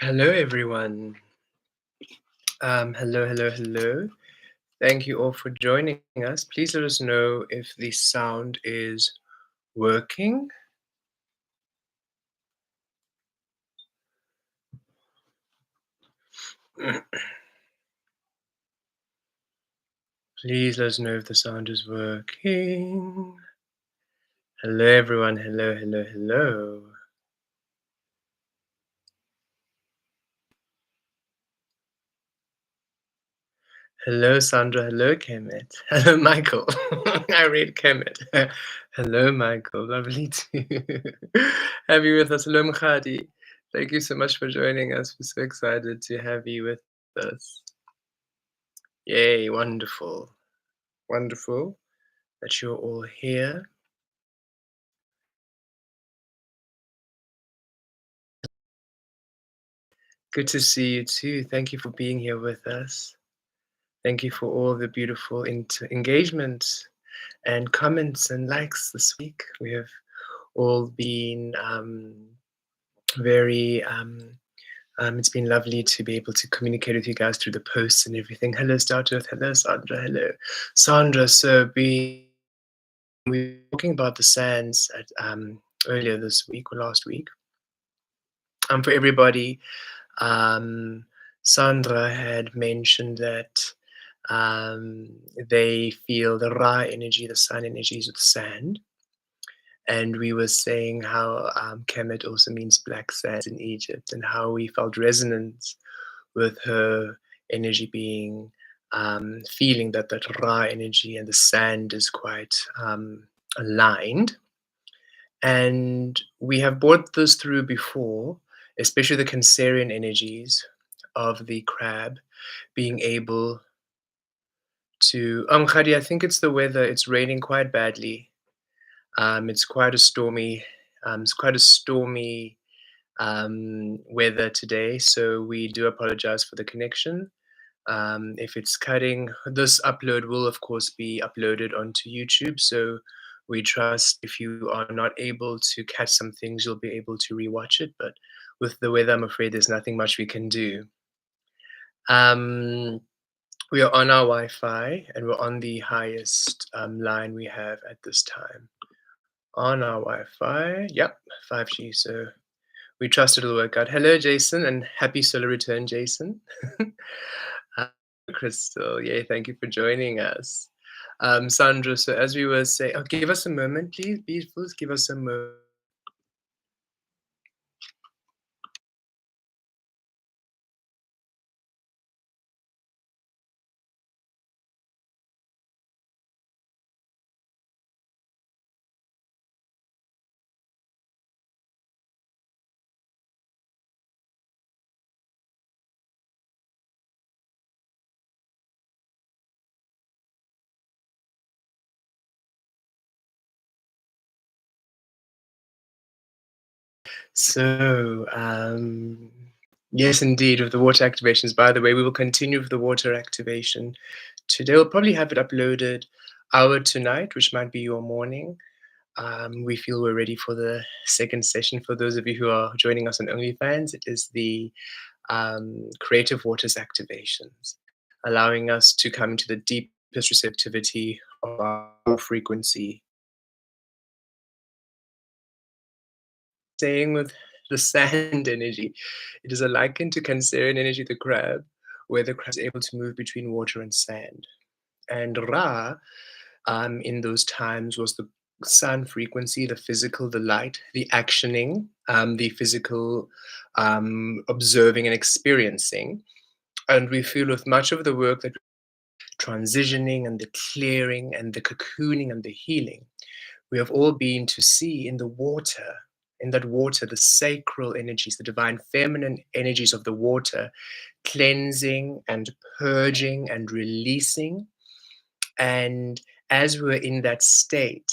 Hello, everyone. Hello. Thank you all for joining us. Please let us know if the sound is working. Please let us know if the sound is working. Hello, everyone. Hello. Hello, Sandra. Hello, Kemet. Hello, Michael. I read Kemet. Hello, Michael. Lovely to have you with us. Hello, Mkhadi. Thank you so much for joining us. We're so excited to have you with us. Yay, wonderful. Wonderful that you're all here. Good to see you too. Thank you for being here with us. Thank you for all the beautiful engagement and comments and likes this week. We have all been very, it's been lovely to be able to communicate with you guys through the posts and everything. Hello, Starters. Hello, Sandra. Hello, Sandra. We were talking about the sands earlier this week or last week. For everybody, um, Sandra had mentioned that they feel the Ra energy, the sun energies with sand. And we were saying how Kemet also means black sand in Egypt, and how we felt resonance with her energy being feeling that Ra energy and the sand is quite aligned. And we have brought this through before, especially the Cancerian energies of the crab being able to. Khadi, I think it's the weather. It's raining quite badly. It's quite a stormy. It's quite a stormy weather today. So we do apologize for the connection. If it's cutting, this upload will, of course, be uploaded onto YouTube. So we trust if you are not able to catch some things, you'll be able to rewatch it. But with the weather, I'm afraid there's nothing much we can do. Um, we are on our Wi Fi and we're on the highest line we have at this time. On our Wi Fi, yep, 5G. So we trust it'll work out. Hello, Jason, and happy solar return, Jason. Uh, Crystal, yay, thank you for joining us. Sandra, so as we were saying, oh, give us a moment, please. Please give us a moment. So, yes, indeed, with the water activations. By the way, we will continue with the water activation today. We'll probably have it uploaded hour tonight, which might be your morning. We feel we're ready for the second session. For those of you who are joining us on OnlyFans, it is the creative waters activations, allowing us to come into the deepest receptivity of our frequency. Saying with the sand energy, it is a liken to Cancerian energy, the crab, where the crab is able to move between water and sand. And Ra, in those times, was the sun frequency, the physical, the light, the actioning, the physical observing and experiencing. And we feel with much of the work that transitioning and the clearing and the cocooning and the healing, we have all been to see in the water, in that water, the sacral energies, the divine feminine energies of the water, cleansing and purging and releasing. And as we're in that state,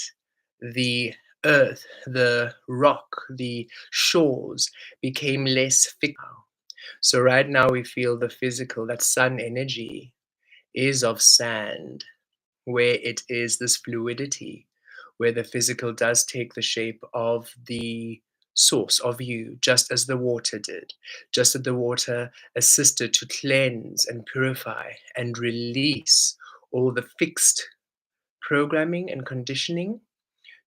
the earth, the rock, the shores became less physical. So right now we feel the physical, that sun energy is of sand, where it is this fluidity, where the physical does take the shape of the source of you, just as the water did, just as the water assisted to cleanse and purify and release all the fixed programming and conditioning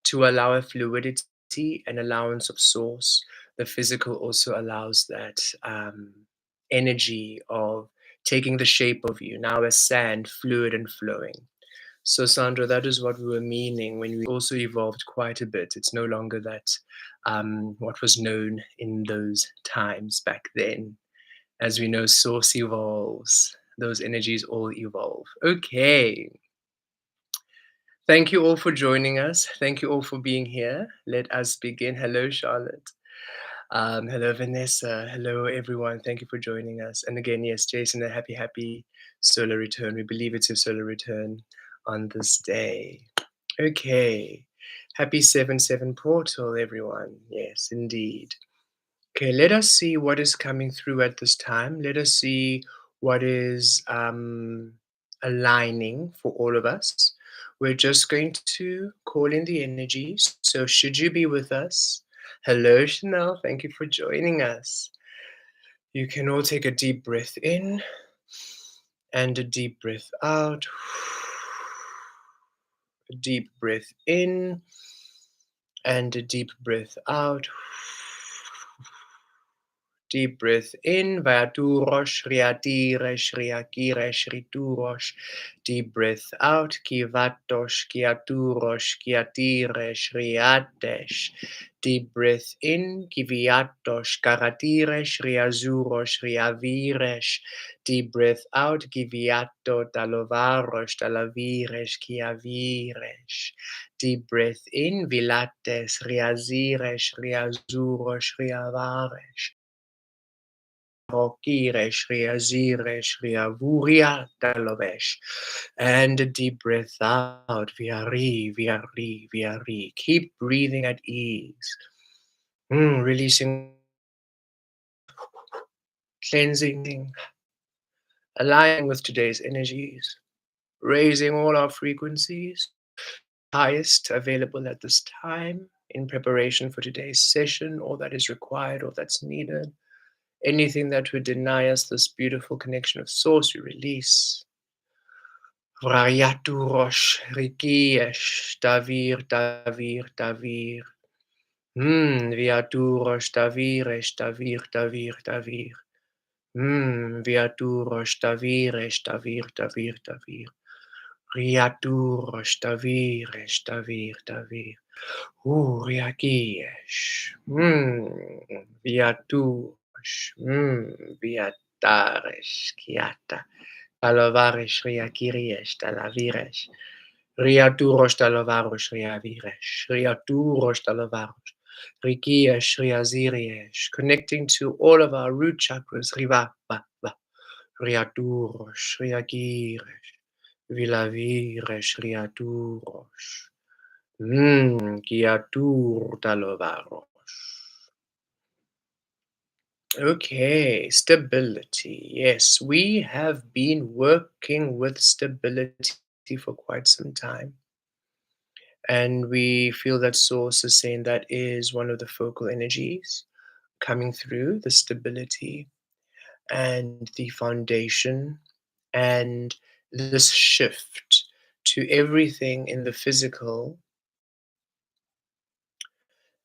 to allow a fluidity and allowance of source. The physical also allows that energy of taking the shape of you now as sand, fluid and flowing. So, Sandra, that is what we were meaning when we also evolved quite a bit. It's no longer that what was known in those times back then. As we know, source evolves, those energies all evolve. Okay. Thank you all for joining us. Thank you all for being here. Let us begin. Hello, Charlotte. Hello, Vanessa. Hello, everyone. Thank you for joining us. And again, yes, Jason, a happy, happy solar return. We believe it's your solar return on this day. Okay. Happy 7/7 portal, everyone. Yes, indeed. Okay, let us see what is coming through at this time. Let us see what is aligning for all of us. We're just going to call in the energies. So, should you be with us? Hello, Chanel. Thank you for joining us. You can all take a deep breath in and a deep breath out. A deep breath in and a deep breath out. Deep breath in, Vaturosh, Riatiresh, Riakiresh, Riturosh. Deep breath out, Kivatosh, Kiaturosh, Kiatiresh, Riatesh. Deep breath in, Kiviatosh, Karatiresh, Riazurosh, Riaviresh. Deep breath out, Kiviato, Talovarosh, Talaviresh, Kiaviresh. Deep breath in, Vilates, Riaziresh, Riazurosh, Riavaresh. Rokire Shriya Zire Shriya Vuria Dalovesh. And a deep breath out. Viari, viari, viari. Keep breathing at ease. Releasing, cleansing, aligning with today's energies, raising all our frequencies, highest available at this time in preparation for today's session, all that is required, all that's needed. Anything that would deny us this beautiful connection of source, we release. Vrayaturosh, Rikiesh, Davir, Davir, Davir. Viaturosh, Daviresh, Davir, Davir, Davir. Viaturosh, Daviresh, Davir, Davir, Davir. Riaturosh, Daviresh, Davir, Davir. Riakiesh. Viaturosh. Viataresh, Kiata. Talavaresh, Riakiriesh, Talaviresh. Riaturosh, Talavarosh, Riaviresh. Riaturosh, Talavarosh. Rikiesh, Riaziriesh. Connecting to all of our root chakras. Riva, va, va. Riaturosh, Riagiresh. Vilaviresh, Riaturosh. Kiatur, Talavarosh. Okay, stability. Yes, we have been working with stability for quite some time. And we feel that source is saying that is one of the focal energies coming through the stability and the foundation and this shift to everything in the physical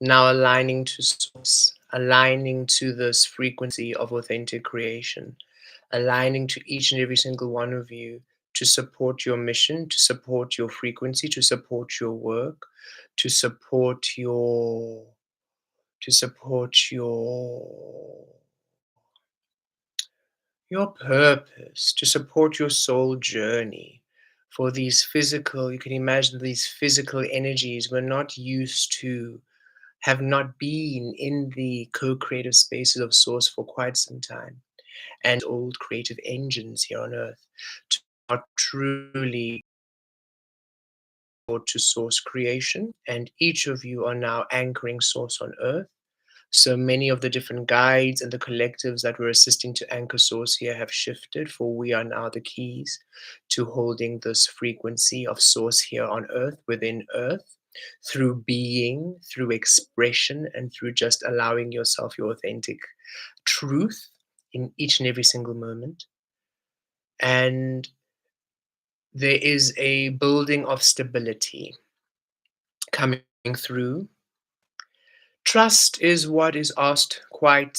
now aligning to source, aligning to this frequency of authentic creation, aligning to each and every single one of you to support your mission, to support your frequency, to support your work, to support your purpose, to support your soul journey. For these physical, you can imagine these physical energies we're not used to, have not been in the co-creative spaces of source for quite some time, and old creative engines here on earth to are truly to source creation, and each of you are now anchoring source on earth. So many of the different guides and the collectives that were assisting to anchor source here have shifted, for we are now the keys to holding this frequency of source here on earth, within earth. through being, through expression, and through just allowing yourself your authentic truth in each and every single moment. And there is a building of stability coming through. Trust is what is asked quite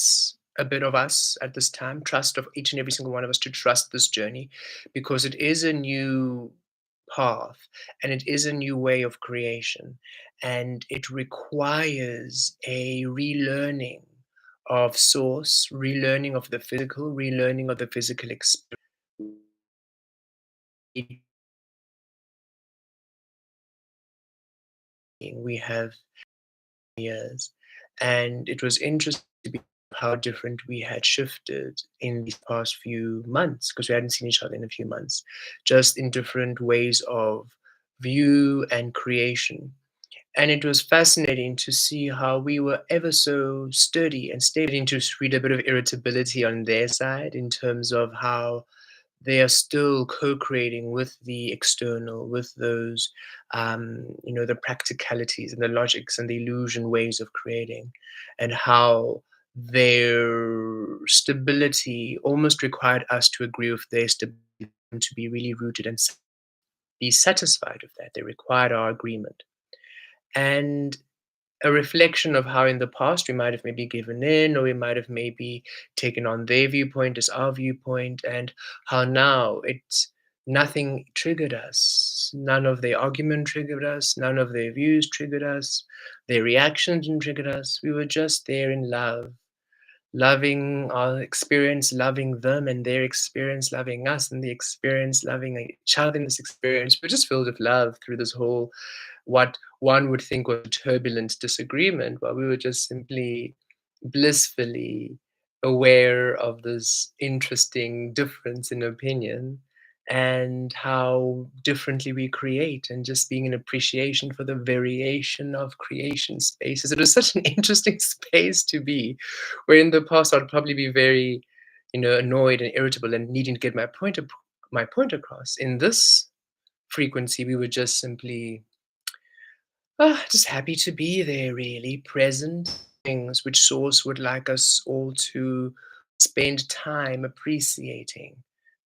a bit of us at this time. Trust of each and every single one of us to trust this journey because it is a new path and it is a new way of creation. And it requires a relearning of source, relearning of the physical experience. We have years. And it was interesting to be how different we had shifted in these past few months because we hadn't seen each other in a few months, just in different ways of view and creation. And it was fascinating to see how we were ever so sturdy and stable, to read a bit of irritability on their side in terms of how they are still co-creating with the external, with those, the practicalities and the logics and the illusion ways of creating, and how their stability almost required us to agree with their stability and to be really rooted and be satisfied with that. They required our agreement. And a reflection of how in the past we might have maybe given in or we might have maybe taken on their viewpoint as our viewpoint, and how now nothing triggered us. None of their argument triggered us, none of their views triggered us, their reactions didn't trigger us. We were just there in love, loving our experience, loving them and their experience, loving us and the experience, loving each other in this experience. We're just filled with love through this whole, what one would think was a turbulent disagreement, while we were just simply blissfully aware of this interesting difference in opinion and how differently we create, and just being an appreciation for the variation of creation spaces. It was such an interesting space to be, where in the past I'd probably be very, annoyed and irritable and needing to get my point across. In this frequency, we were just simply just happy to be there, really, present things which Source would like us all to spend time appreciating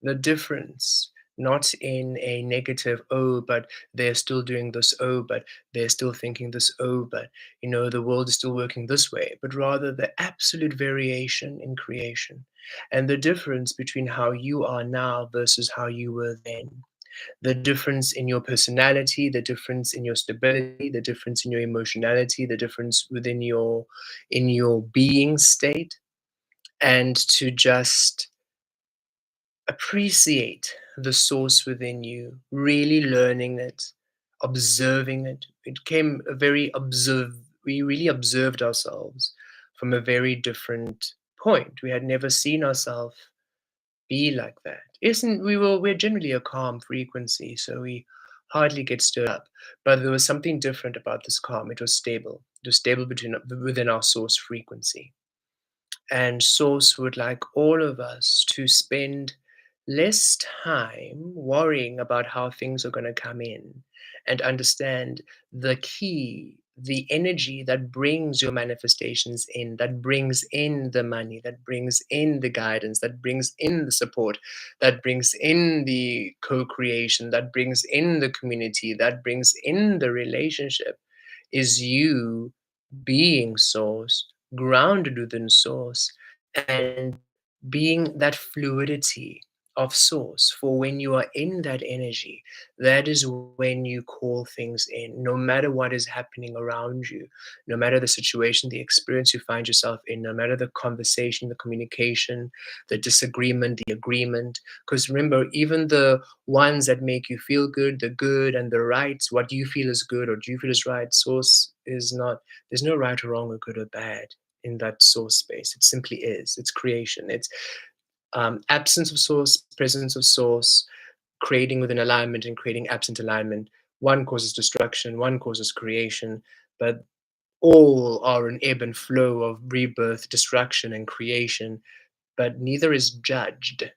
the difference, not in a negative, oh, but they're still doing this, oh, but they're still thinking this, oh, but the world is still working this way, but rather the absolute variation in creation and the difference between how you are now versus how you were then, the difference in your personality, the difference in your stability, the difference in your emotionality, the difference within your being state, and to just appreciate the source within you, really learning it, observing it. It came a very observe we really observed ourselves from a very different point. We had never seen ourselves be like that. Isn't we're generally a calm frequency, so we hardly get stirred up. But there was something different about this calm. It was stable. It was stable within our source frequency. And Source would like all of us to spend less time worrying about how things are going to come in and understand the key, the energy that brings your manifestations in, that brings in the money, that brings in the guidance, that brings in the support, that brings in the co creation, that brings in the community, that brings in the relationship, is you being Source, grounded within Source, and being that fluidity of Source. For when you are in that energy, that is when you call things in, no matter what is happening around you, no matter the situation, the experience you find yourself in, no matter the conversation, the communication, the disagreement, the agreement. Because remember, even the ones that make you feel good and the rights, what you feel is good or do you feel is right, Source is not, there's no right or wrong or good or bad in that source space. It simply is. It's creation. It's absence of source, presence of source, creating within alignment and creating absent alignment. One causes destruction, one causes creation, but all are an ebb and flow of rebirth, destruction, and creation, but neither is judged.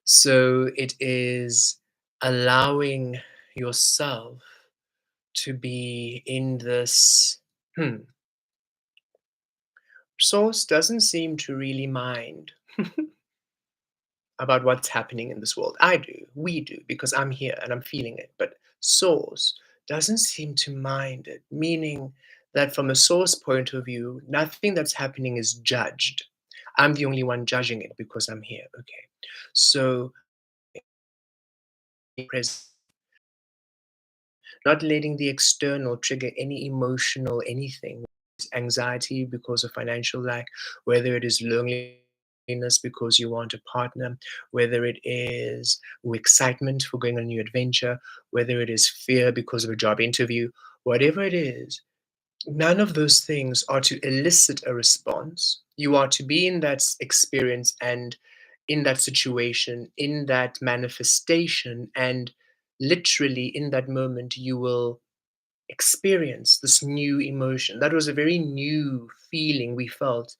So it is allowing yourself to be in this. Source doesn't seem to really mind about what's happening in this world. I do, we do, because I'm here and I'm feeling it. But source doesn't seem to mind it, meaning that from a source point of view, nothing that's happening is judged. I'm the only one judging it because I'm here. Okay. So, present, not letting the external trigger any emotional anything, anxiety because of financial lack, whether it is loneliness because you want a partner, whether it is excitement for going on a new adventure, whether it is fear because of a job interview, whatever it is, none of those things are to elicit a response. You are to be in that experience and in that situation, in that manifestation, and literally in that moment, you will experience this new emotion. That was a very new feeling we felt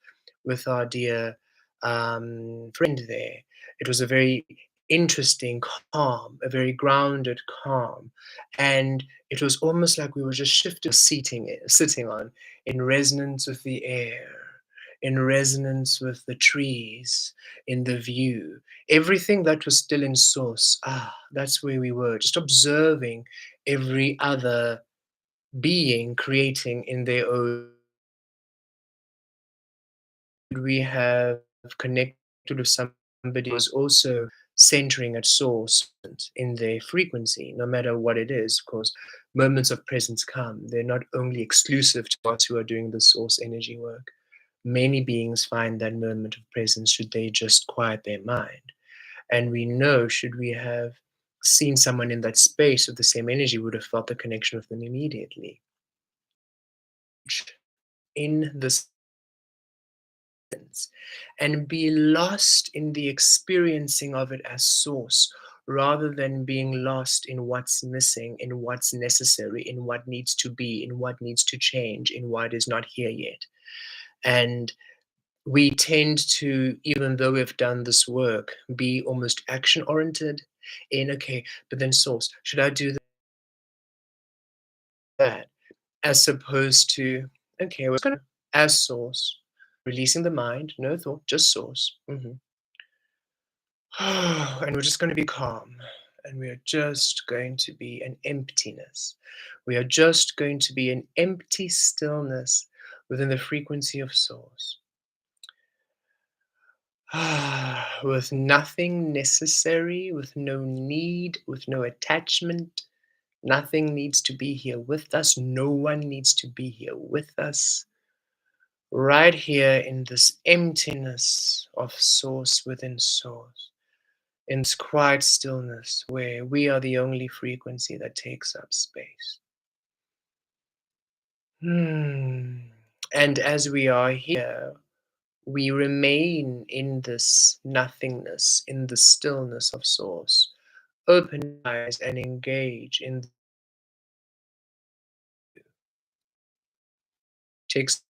with our dear friend there. It was a very interesting calm, a very grounded calm. And it was almost like we were just shifting, sitting on, in resonance with the air, in resonance with the trees, in the view. Everything that was still in source, that's where we were, just observing every other being creating in their own. We have connected with somebody who is also centering at source in their frequency, no matter what it is, because moments of presence come. They're not only exclusive to us who are doing the source energy work. Many beings find that moment of presence should they just quiet their mind. And we know, should we have seen someone in that space with the same energy, we would have felt the connection with them immediately. In this and be lost in the experiencing of it as source rather than being lost in what's missing, in what's necessary, in what needs to be, in what needs to change, in what is not here yet. And we tend to, even though we've done this work, be almost action oriented in, okay, but then source, should I do that? As opposed to, okay, we're going to, as source, releasing the mind, no thought, just source. And we're just going to be calm. And we are just going to be an emptiness. We are just going to be an empty stillness within the frequency of source. With nothing necessary, with no need, with no attachment. Nothing needs to be here with us. No one needs to be here with us. Right here in this emptiness of source within source, in this quiet stillness where we are the only frequency that takes up space. And as we are here, we remain in this nothingness, in the stillness of source. Open eyes and engage in takes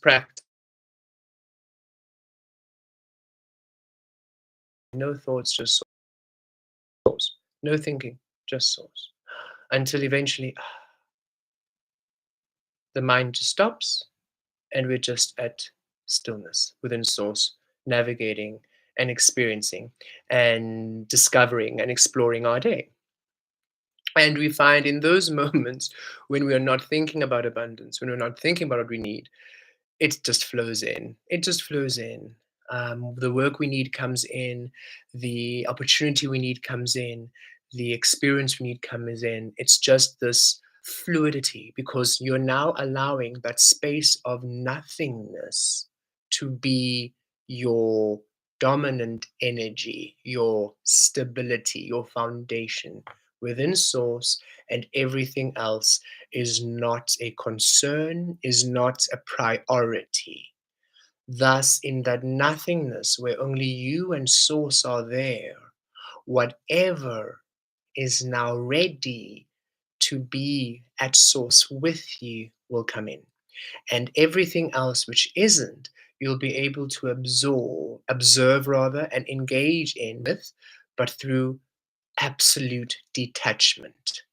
practice. No thoughts, just source. No thinking, just source. Until eventually the mind just stops and we're just at stillness within source, navigating and experiencing and discovering and exploring our day. And we find in those moments when we are not thinking about abundance, when we're not thinking about what we need, it just flows in. It just flows in. The work we need comes in, the opportunity we need comes in, the experience we need comes in. It's just this fluidity because you're now allowing that space of nothingness to be your dominant energy, your stability, your foundation within source, and everything else is not a concern, is not a priority. Thus, in that nothingness where only you and source are there, whatever is now ready to be at source with you will come in. And everything else which isn't, you'll be able to observe rather, and engage in with, but through absolute detachment.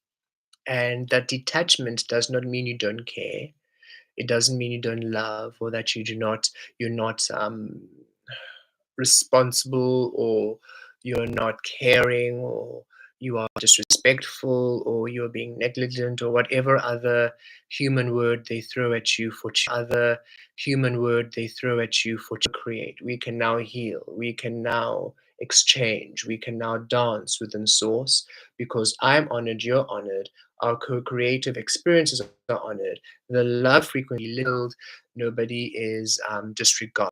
And that detachment does not mean you don't care. It doesn't mean you don't love, or that you're not responsible, or you're not caring, or you are disrespectful, or you're being negligent, or whatever other human word they throw at you for to create. We can now heal. We can now exchange. We can now dance within source, because I'm honored, you're honored, our co-creative experiences are honored, the love frequency littled, nobody is disregarded.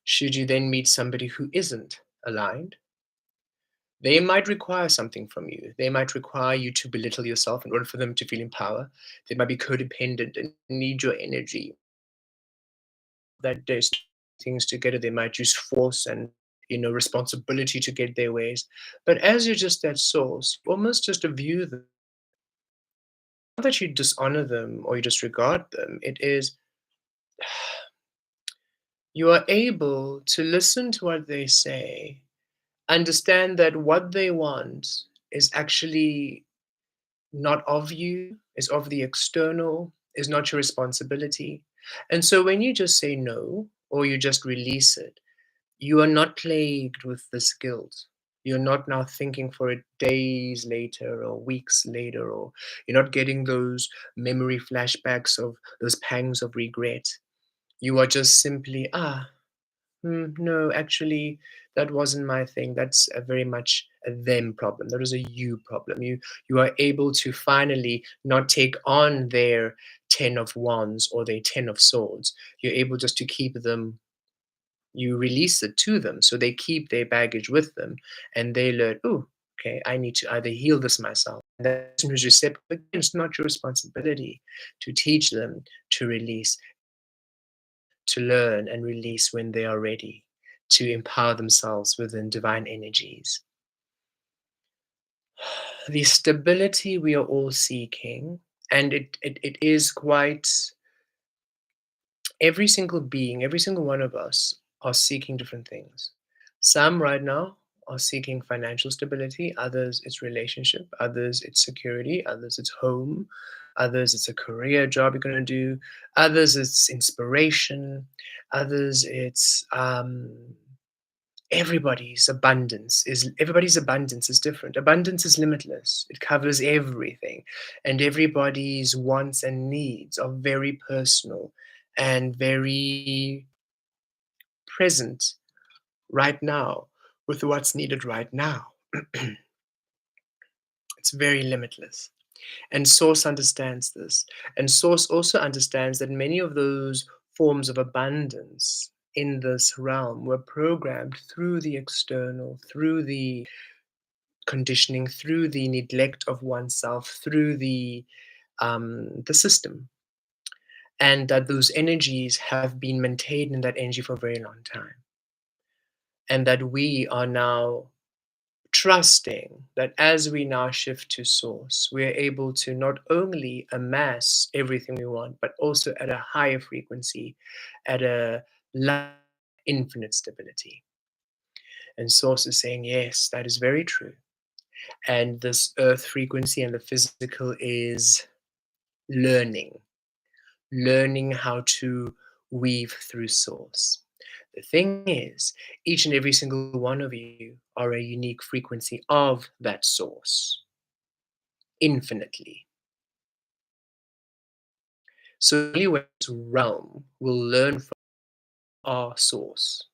Should you then meet somebody who isn't aligned, they might require something from you. They might require you to belittle yourself in order for them to feel in power. They might be codependent and need your energy. That there's things together. They might use force and responsibility to get their ways. But as you're just that source, you almost just view them. Not that you dishonor them or you disregard them. It is you are able to listen to what they say, understand that what they want is actually not of you, is of the external, is not your responsibility. And so when you just say no, or you just release it, you are not plagued with this guilt. You're not now thinking for it days later or weeks later, or you're not getting those memory flashbacks of those pangs of regret. You are just simply, no, actually, that wasn't my thing. That's a very much a them problem. That is a you problem. You are able to finally not take on their 10 of wands or their 10 of swords. You're able just to keep them, you release it to them. So they keep their baggage with them, and they learn, oh, okay, I need to either heal this myself. And that person who's receptive, again, it's not your responsibility to teach them to release, to learn and release when they are ready to empower themselves within divine energies. The stability we are all seeking, and it is quite every single being, every single one of us are seeking different things. Some right now are seeking financial stability, others it's relationship, others it's security, others it's home, others it's a career job you're going to do, others it's inspiration, others it's everybody's abundance is different. Abundance is limitless. It covers everything, and everybody's wants and needs are very personal and very present right now with what's needed right now. It's very limitless. And Source understands this. And Source also understands that many of those forms of abundance in this realm were programmed through the external, through the conditioning, through the neglect of oneself, through the system, and that those energies have been maintained in that energy for a very long time, and that we are now trusting that as we now shift to source, we are able to not only amass everything we want, but also at a higher frequency, at a infinite stability. And source is saying, yes, that is very true. And this earth frequency and the physical is learning, learning how to weave through source. The thing is, each and every single one of you are a unique frequency of that source, infinitely. So only when this realm will learn from our source,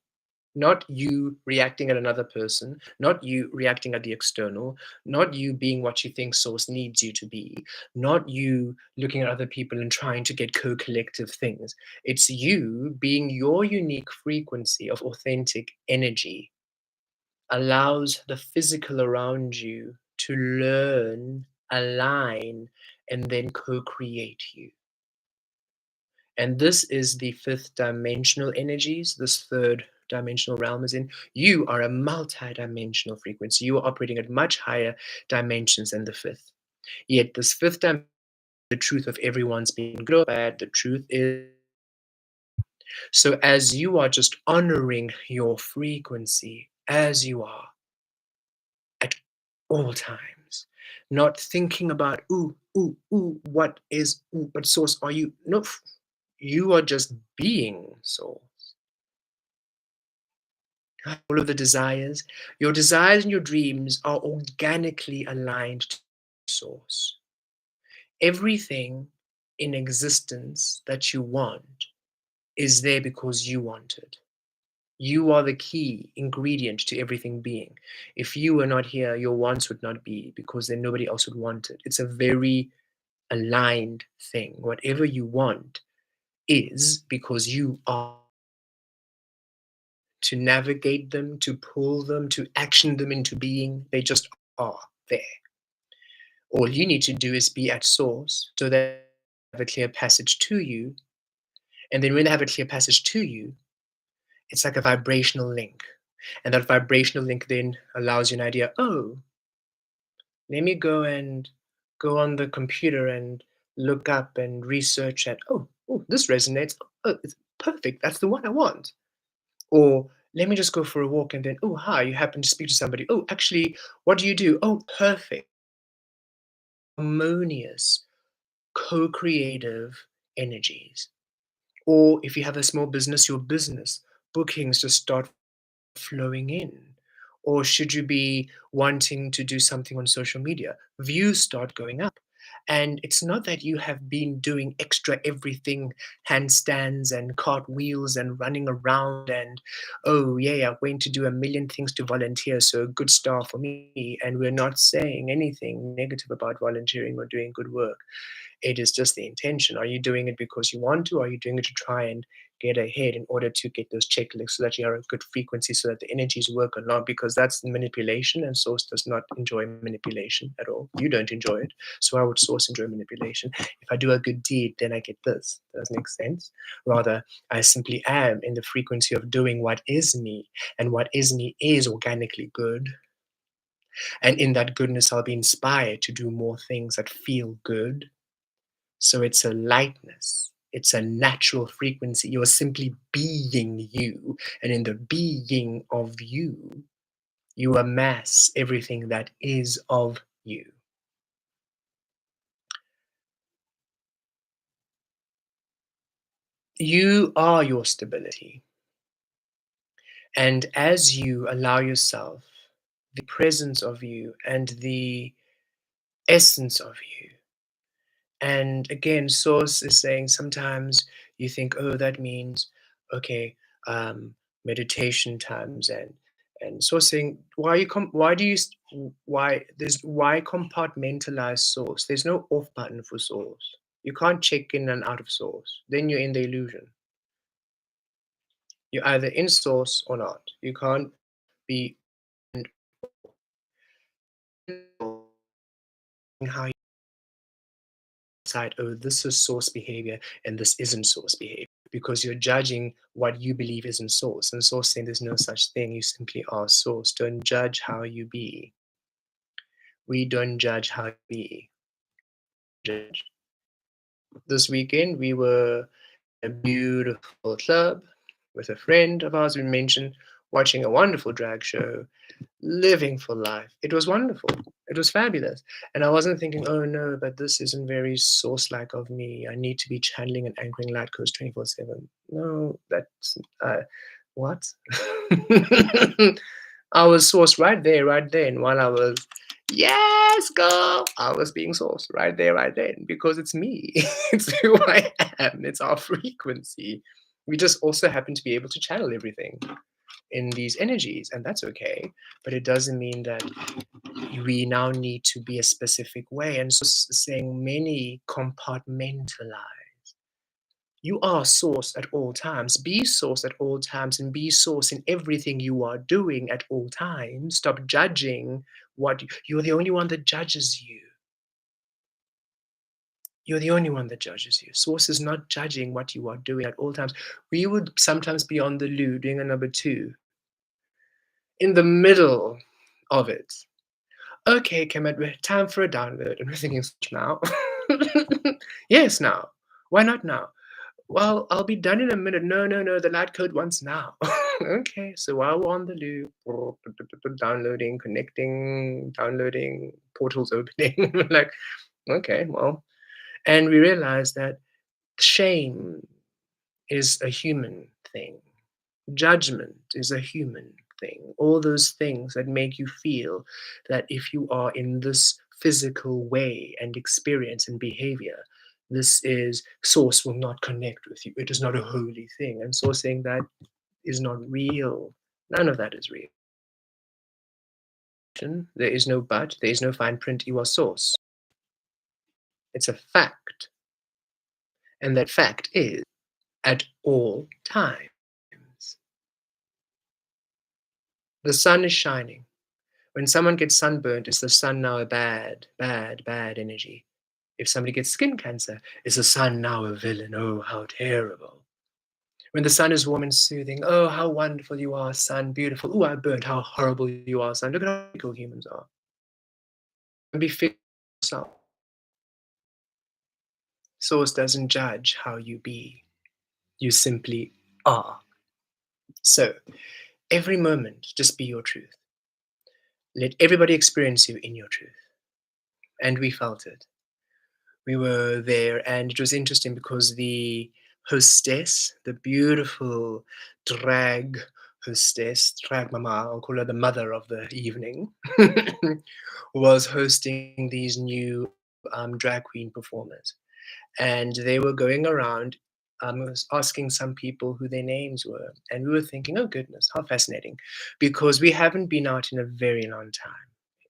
not you reacting at another person, not you reacting at the external, not you being what you think source needs you to be, not you looking at other people and trying to get co-collective things. It's you being your unique frequency of authentic energy allows the physical around you to learn, align, and then co-create you. And this is the fifth dimensional energies. This third dimensional realm is in. You are a multi-dimensional frequency. You are operating at much higher dimensions than the fifth. Yet this fifth dimension, the truth of everyone's being good or bad, the truth is So as you are just honoring your frequency as you are at all times, not thinking about, ooh, ooh, ooh, what is, ooh, what source are you? No, you are just being source. All of the desires, your desires and your dreams are organically aligned to source. Everything in existence that you want is there because you want it. You are the key ingredient to everything being. If you were not here, your wants would not be because then nobody else would want it. It's a very aligned thing. Whatever you want is because you are to navigate them, to pull them, to action them into being. They just are there. All you need to do is be at source so that they have a clear passage to you. And then when they have a clear passage to you, it's like a vibrational link. And that vibrational link then allows you an idea, oh, let me go on the computer and look up and research at, oh, oh, this resonates. Oh, it's perfect. That's the one I want. Or let me just go for a walk and then, oh, hi, you happen to speak to somebody. Oh, actually, what do you do? Oh, perfect. Harmonious, co creative energies. Or if you have a small business, your business bookings just start flowing in? Or should you be wanting to do something on social media? Views start going up. And it's not that you have been doing extra everything, handstands and cartwheels and running around and, oh, yeah, I went to do a million things to volunteer. So good start for me. And we're not saying anything negative about volunteering or doing good work. It is just the intention. Are you doing it because you want to? Or are you doing it to try and get ahead in order to get those checklists so that you are a good frequency so that the energies work or not? Because that's manipulation, and source does not enjoy manipulation at all. You don't enjoy it. So why would source enjoy manipulation? If I do a good deed, then I get this. Does that make sense? Rather, I simply am in the frequency of doing what is me, and what is me is organically good. And in that goodness, I'll be inspired to do more things that feel good, so it's a lightness. It's a natural frequency. You're simply being you. And in the being of you, you amass everything that is of you. You are your stability. And as you allow yourself the presence of you and the essence of you, and again, Source is saying sometimes you think, oh, that means, okay, meditation times and Source saying, why do you, why compartmentalize Source? There's no off button for Source. You can't check in and out of Source. Then you're in the illusion. You're either in Source or not. You can't be how you decide, oh, this is Source behavior and this isn't Source behavior, because you're judging what you believe isn't Source. And Source saying there's no such thing. You simply are Source. Don't judge how you be. We don't judge how you be. Judge. This weekend we were in a beautiful club with a friend of ours we mentioned, watching a wonderful drag show, living for life. It was wonderful. It was fabulous. And I wasn't thinking, oh no, but this isn't very source like of me. I need to be channeling and anchoring light codes 24/7. No, that's what? I was sourced right there, right then, while I was, yes, girl, I was being sourced right there, right then, because it's me. It's who I am. It's our frequency. We just also happen to be able to channel everything in these energies, and that's okay. But it doesn't mean that we now need to be a specific way. And so saying many compartmentalize. You are source at all times. Be source at all times and be source in everything you are doing at all times. Stop judging you're the only one that judges you. You're the only one that judges you. Source is not judging what you are doing at all times. We would sometimes be on the loo doing a number two in the middle of it. Okay, Kemet, time for a download. And we're thinking, now? Yes, now. Why not now? Well, I'll be done in a minute. No, no, no, the light code wants now. Okay, so while we're on the loop, downloading, connecting, downloading, portals opening, like, okay, well, and we realized that shame is a human thing. Judgment is a human thing. All those things that make you feel that if you are in this physical way and experience and behavior, this is source will not connect with you. It is not a holy thing. And source saying that is not real. None of that is real. There is no but, there is no fine print, you are source. It's a fact. And that fact is at all times. The sun is shining. When someone gets sunburnt, is the sun now a bad, bad, bad energy? If somebody gets skin cancer, is the sun now a villain? Oh, how terrible. When the sun is warm and soothing, oh, how wonderful you are, sun, beautiful. Oh, I burnt, how horrible you are, sun. Look at how cool humans are. And be fair to yourself. Source doesn't judge how you be. You simply are. So, every moment, just be your truth. Let everybody experience you in your truth. And we felt it. We were there, and it was interesting because the hostess, the beautiful drag hostess, drag mama, I'll call her the mother of the evening, was hosting these new drag queen performers. And they were going around was asking some people who their names were. And we were thinking, oh goodness, how fascinating. Because we haven't been out in a very long time,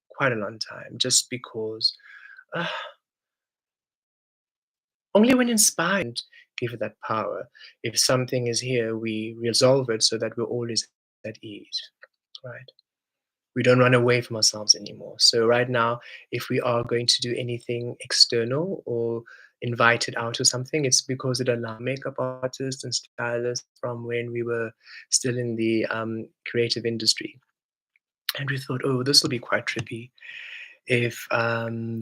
quite a long time, just because uh, only when inspired give it that power. If something is here, we resolve it so that we're always at ease, right? We don't run away from ourselves anymore. So right now, if we are going to do anything external or invited out or something, it's because it allows makeup artists and stylists from when we were still in the creative industry. And we thought, oh, this will be quite trippy if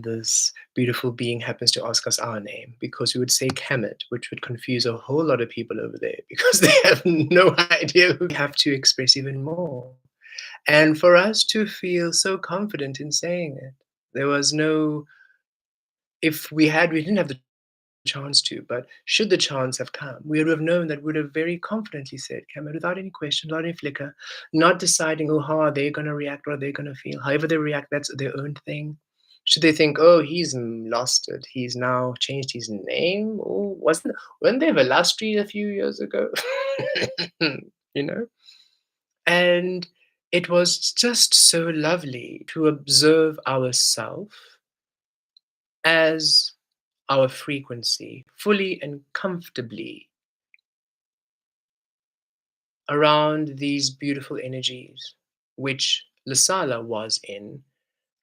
this beautiful being happens to ask us our name, because we would say Kemet, which would confuse a whole lot of people over there because they have no idea who we have to express even more. And for us to feel so confident in saying it, there was no, if we had, we didn't have the chance to, but should the chance have come, we would have known that we would have very confidently said, Cameron, without any question, without any flicker, not deciding, oh, how are they going to react? What are they going to feel? However they react, that's their own thing. Should they think, oh, he's lost it, he's now changed his name? Oh, weren't they Velastri a few years ago? you know? And it was just so lovely to observe ourself as our frequency fully and comfortably around these beautiful energies, which Lasala was in,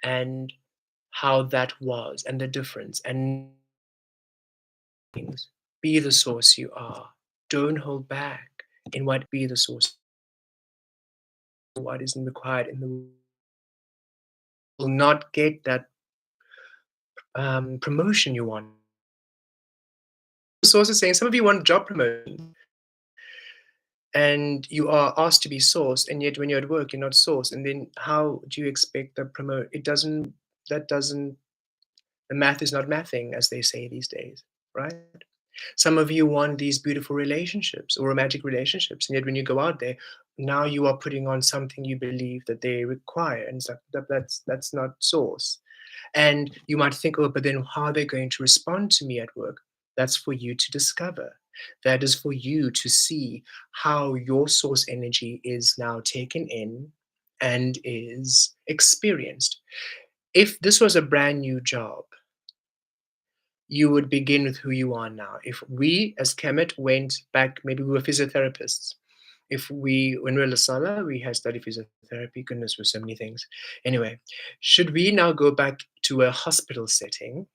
and how that was, and the difference. And things. Be the source you are. Don't hold back in what be the source, what isn't required in the will not get that promotion you want. The source is saying some of you want job promotion and you are asked to be sourced, and yet when you're at work you're not sourced, and then how do you expect the promote? It doesn't, that doesn't, the math is not mathing, as they say these days, right? Some of you want these beautiful relationships or romantic relationships, and yet when you go out there, now you are putting on something you believe that they require, and it's like that's not source. And you might think, oh, but then how are they going to respond to me at work? That's for you to discover. That is for you to see how your source energy is now taken in and is experienced. If this was a brand new job, you would begin with who you are now. If we, as Kemet, went back, maybe we were physiotherapists. If we, when we were Lasala, we had studied physiotherapy. Goodness, with so many things. Anyway, should we now go back to a hospital setting,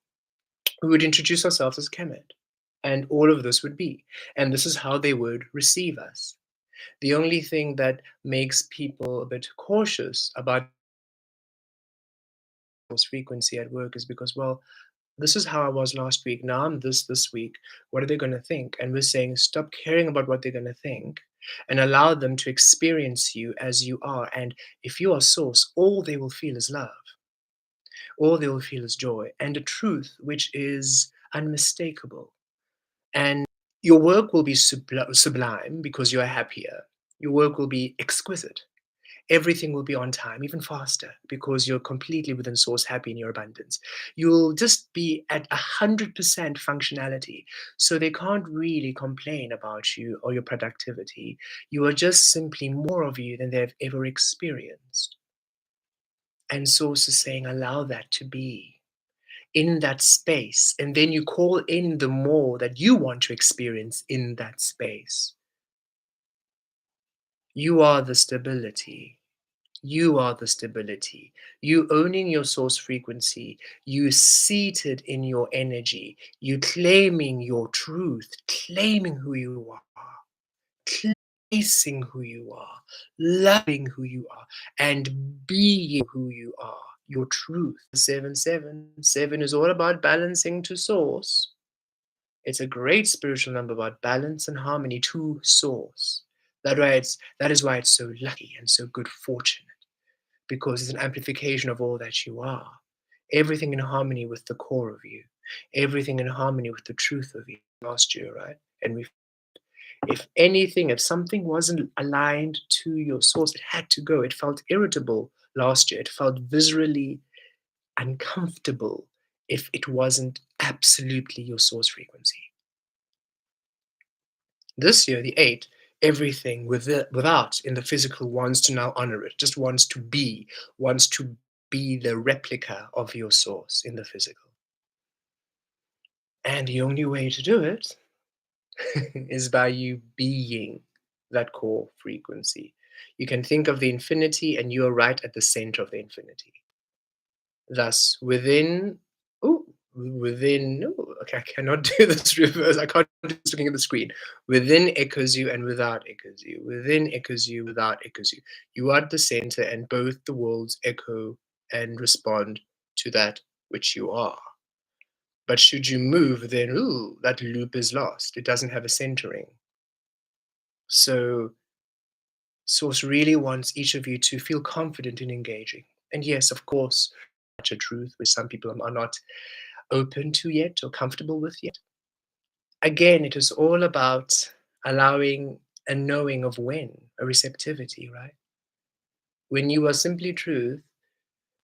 we would introduce ourselves as Kemet. And all of this would be. And this is how they would receive us. The only thing that makes people a bit cautious about frequency at work is because, well, This is how I was last week. Now I'm this week. What are they going to think? And we're saying, stop caring about what they're going to think and allow them to experience you as you are. And if you are source, all they will feel is love, all they will feel is joy and a truth which is unmistakable. And your work will be sublime because you are happier. Your work will be exquisite. Everything will be on time, even faster, because you're completely within source, happy in your abundance. You'll just be at 100% functionality. So they can't really complain about you or your productivity. You are just simply more of you than they've ever experienced. And source is saying, allow that to be in that space. And then you call in the more that you want to experience in that space. You are the stability. You are the stability. You owning your source frequency, you seated in your energy, you claiming your truth, claiming who you are, placing who you are, loving who you are, and being who you are, your truth. 777 is all about balancing to source. It's a great spiritual number about balance and harmony to source. That is why it's so lucky and so good fortune because it's an amplification of all that you are. Everything in harmony with the core of you, everything in harmony with the truth of you last year, right? And if anything, if something wasn't aligned to your source, it had to go. It felt irritable last year. It felt viscerally uncomfortable if it wasn't absolutely your source frequency. This year, the eight, everything without in the physical wants to now honor it, just wants to be the replica of your source in the physical. And the only way to do it is by you being that core frequency. You can think of the infinity, and you are right at the center of the infinity. Thus, okay, I cannot do this reverse. I can't do this looking at the screen. Within echoes you and without echoes you. Within echoes you, without echoes you. You are at the center, and both the worlds echo and respond to that which you are. But should you move, then that loop is lost. It doesn't have a centering. So Source really wants each of you to feel confident in engaging. And yes, of course, such a truth which some people are not open to yet or comfortable with yet. Again, it is all about allowing a knowing of when, a receptivity, right? When you are simply truth,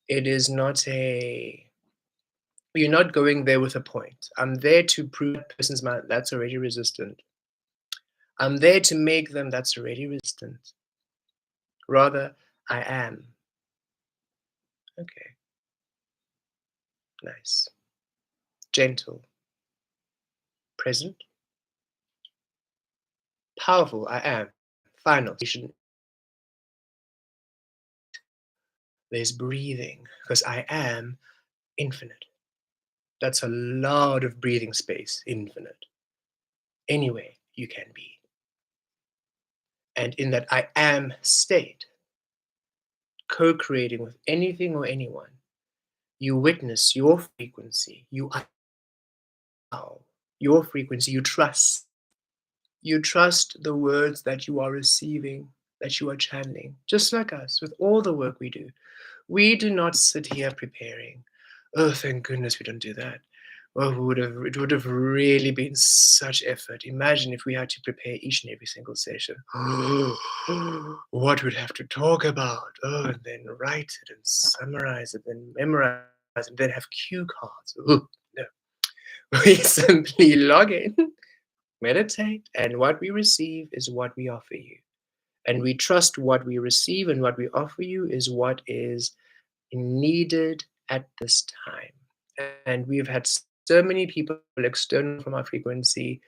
it is not you're not going there with a point. I'm there to prove that person's mind, that's already resistant. I'm there to make them, that's already resistant. Rather, I am. Okay, nice. Gentle, present, powerful, I am. Final. There's breathing, because I am infinite. That's a lot of breathing space, infinite. Anyway, you can be. And in that I am state, co creating with anything or anyone, you witness your frequency, you allow your frequency, you trust. You trust the words that you are receiving, that you are channeling, just like us with all the work we do. We do not sit here preparing. Oh, thank goodness we don't do that. Oh, it would have really been such effort. Imagine if we had to prepare each and every single session. What we'd have to talk about. Oh, and then write it and summarize it, then memorize it, and then have cue cards. Oh, no. We simply log in, meditate, and what we receive is what we offer you. And we trust what we receive and what we offer you is what is needed at this time. And we've had so many people external from our frequency,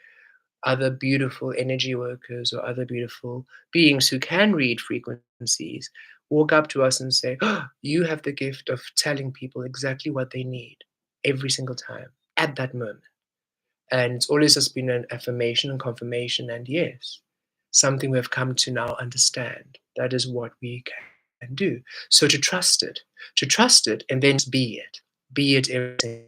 other beautiful energy workers or other beautiful beings who can read frequencies, walk up to us and say, oh, you have the gift of telling people exactly what they need every single time at that moment. And it's always just been an affirmation and confirmation. And yes, something we have come to now understand. That is what we can do. So to trust it, and then be it everything.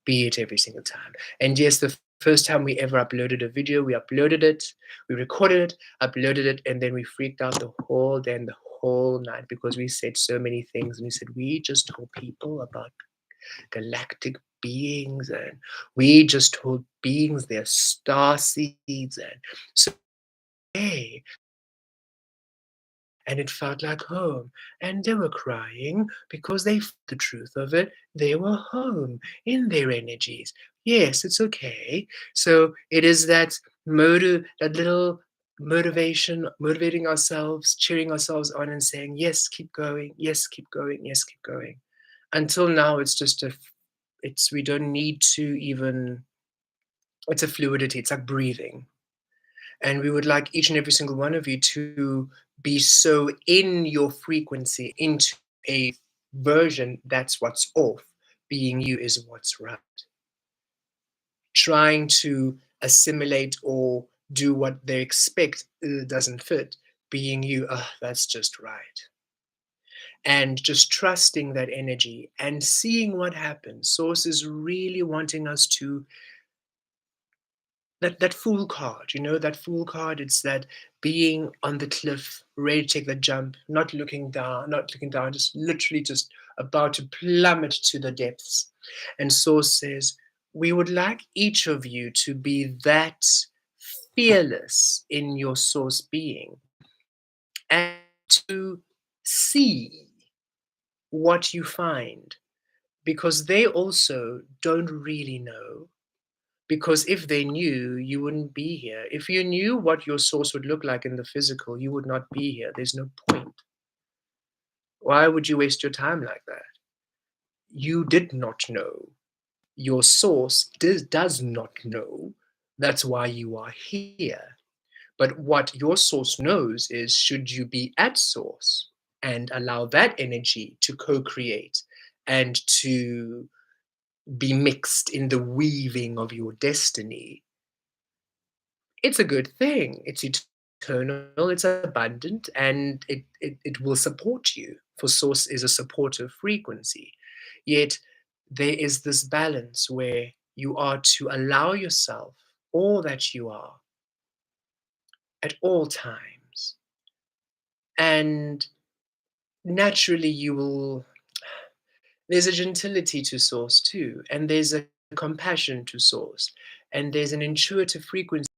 be it every single time. And yes, the first time we ever uploaded a video, we uploaded it, we recorded it, uploaded it, and then we freaked out the whole day and the whole night because we said so many things. And we said, we just told people about galactic beings, and we just told beings they're star seeds. And so, hey, and it felt like home. And they were crying because they felt the truth of it. They were home in their energies. Yes, it's okay. So it is that little motivation, motivating ourselves, cheering ourselves on, and saying, yes, keep going, yes, keep going, yes, keep going. Until now, it's just we don't need to even, it's a fluidity, it's like breathing. And we would like each and every single one of you to be so in your frequency into a version that's what's off. Being you is what's right. Trying to assimilate or do what they expect doesn't fit. Being you, that's just right. And just trusting that energy and seeing what happens. Source is really wanting us to that fool card, that fool card. It's that being on the cliff, ready to take the jump, not looking down, just literally just about to plummet to the depths. And Source says, we would like each of you to be that fearless in your source being and to see what you find, because they also don't really know. Because if they knew, you wouldn't be here. If you knew what your source would look like in the physical, you would not be here. There's no point. Why would you waste your time like that? You did not know. Your source does not know. That's why you are here. But what your source knows is, should you be at source and allow that energy to co create and to be mixed in the weaving of your destiny, it's a good thing. It's eternal, it's abundant, and it will support you. For Source is a supportive frequency. Yet there is this balance where you are to allow yourself all that you are at all times. And naturally, there's a gentility to Source too, and there's a compassion to Source, and there's an intuitive frequency.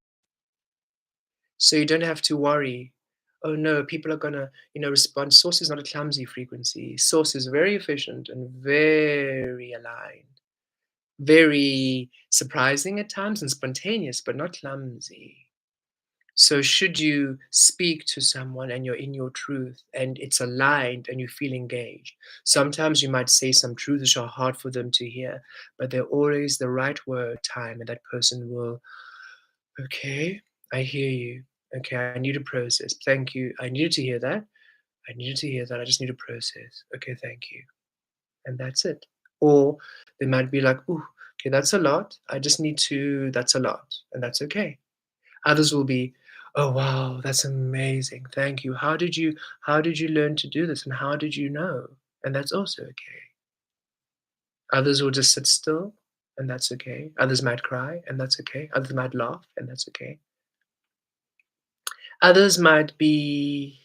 So you don't have to worry, oh no, people are gonna, respond. Source is not a clumsy frequency. Source is very efficient and very aligned, very surprising at times and spontaneous, but not clumsy. So should you speak to someone and you're in your truth and it's aligned and you feel engaged, sometimes you might say some truths which are hard for them to hear, but they're always the right word time, and that person will, okay, I hear you. Okay, I need to process. Thank you. I needed to hear that. I needed to hear that. I just need to process. Okay, thank you. And that's it. Or they might be like, ooh, okay, that's a lot. That's a lot. And that's okay. Others will be, oh wow, that's amazing. Thank you. How did you learn to do this? And how did you know? And that's also okay. Others will just sit still, and that's okay. Others might cry, and that's okay. Others might laugh, and that's okay. Others might be,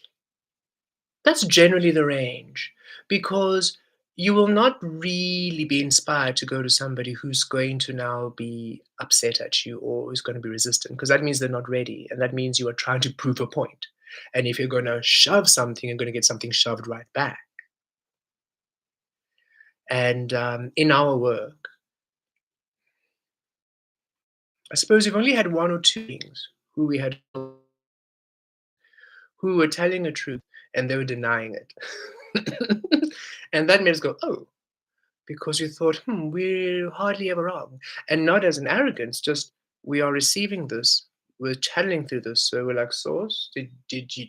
that's generally the range, because you will not really be inspired to go to somebody who's going to now be upset at you or who's going to be resistant, because that means they're not ready. And that means you are trying to prove a point. And if you're going to shove something, you're going to get something shoved right back. And in our work, I suppose we've only had one or two things who we had who were telling the truth and they were denying it. And that made us go, oh, because we thought, we're hardly ever wrong. And not as an arrogance, just we are receiving this, we're channeling through this. So we're like, Source, did you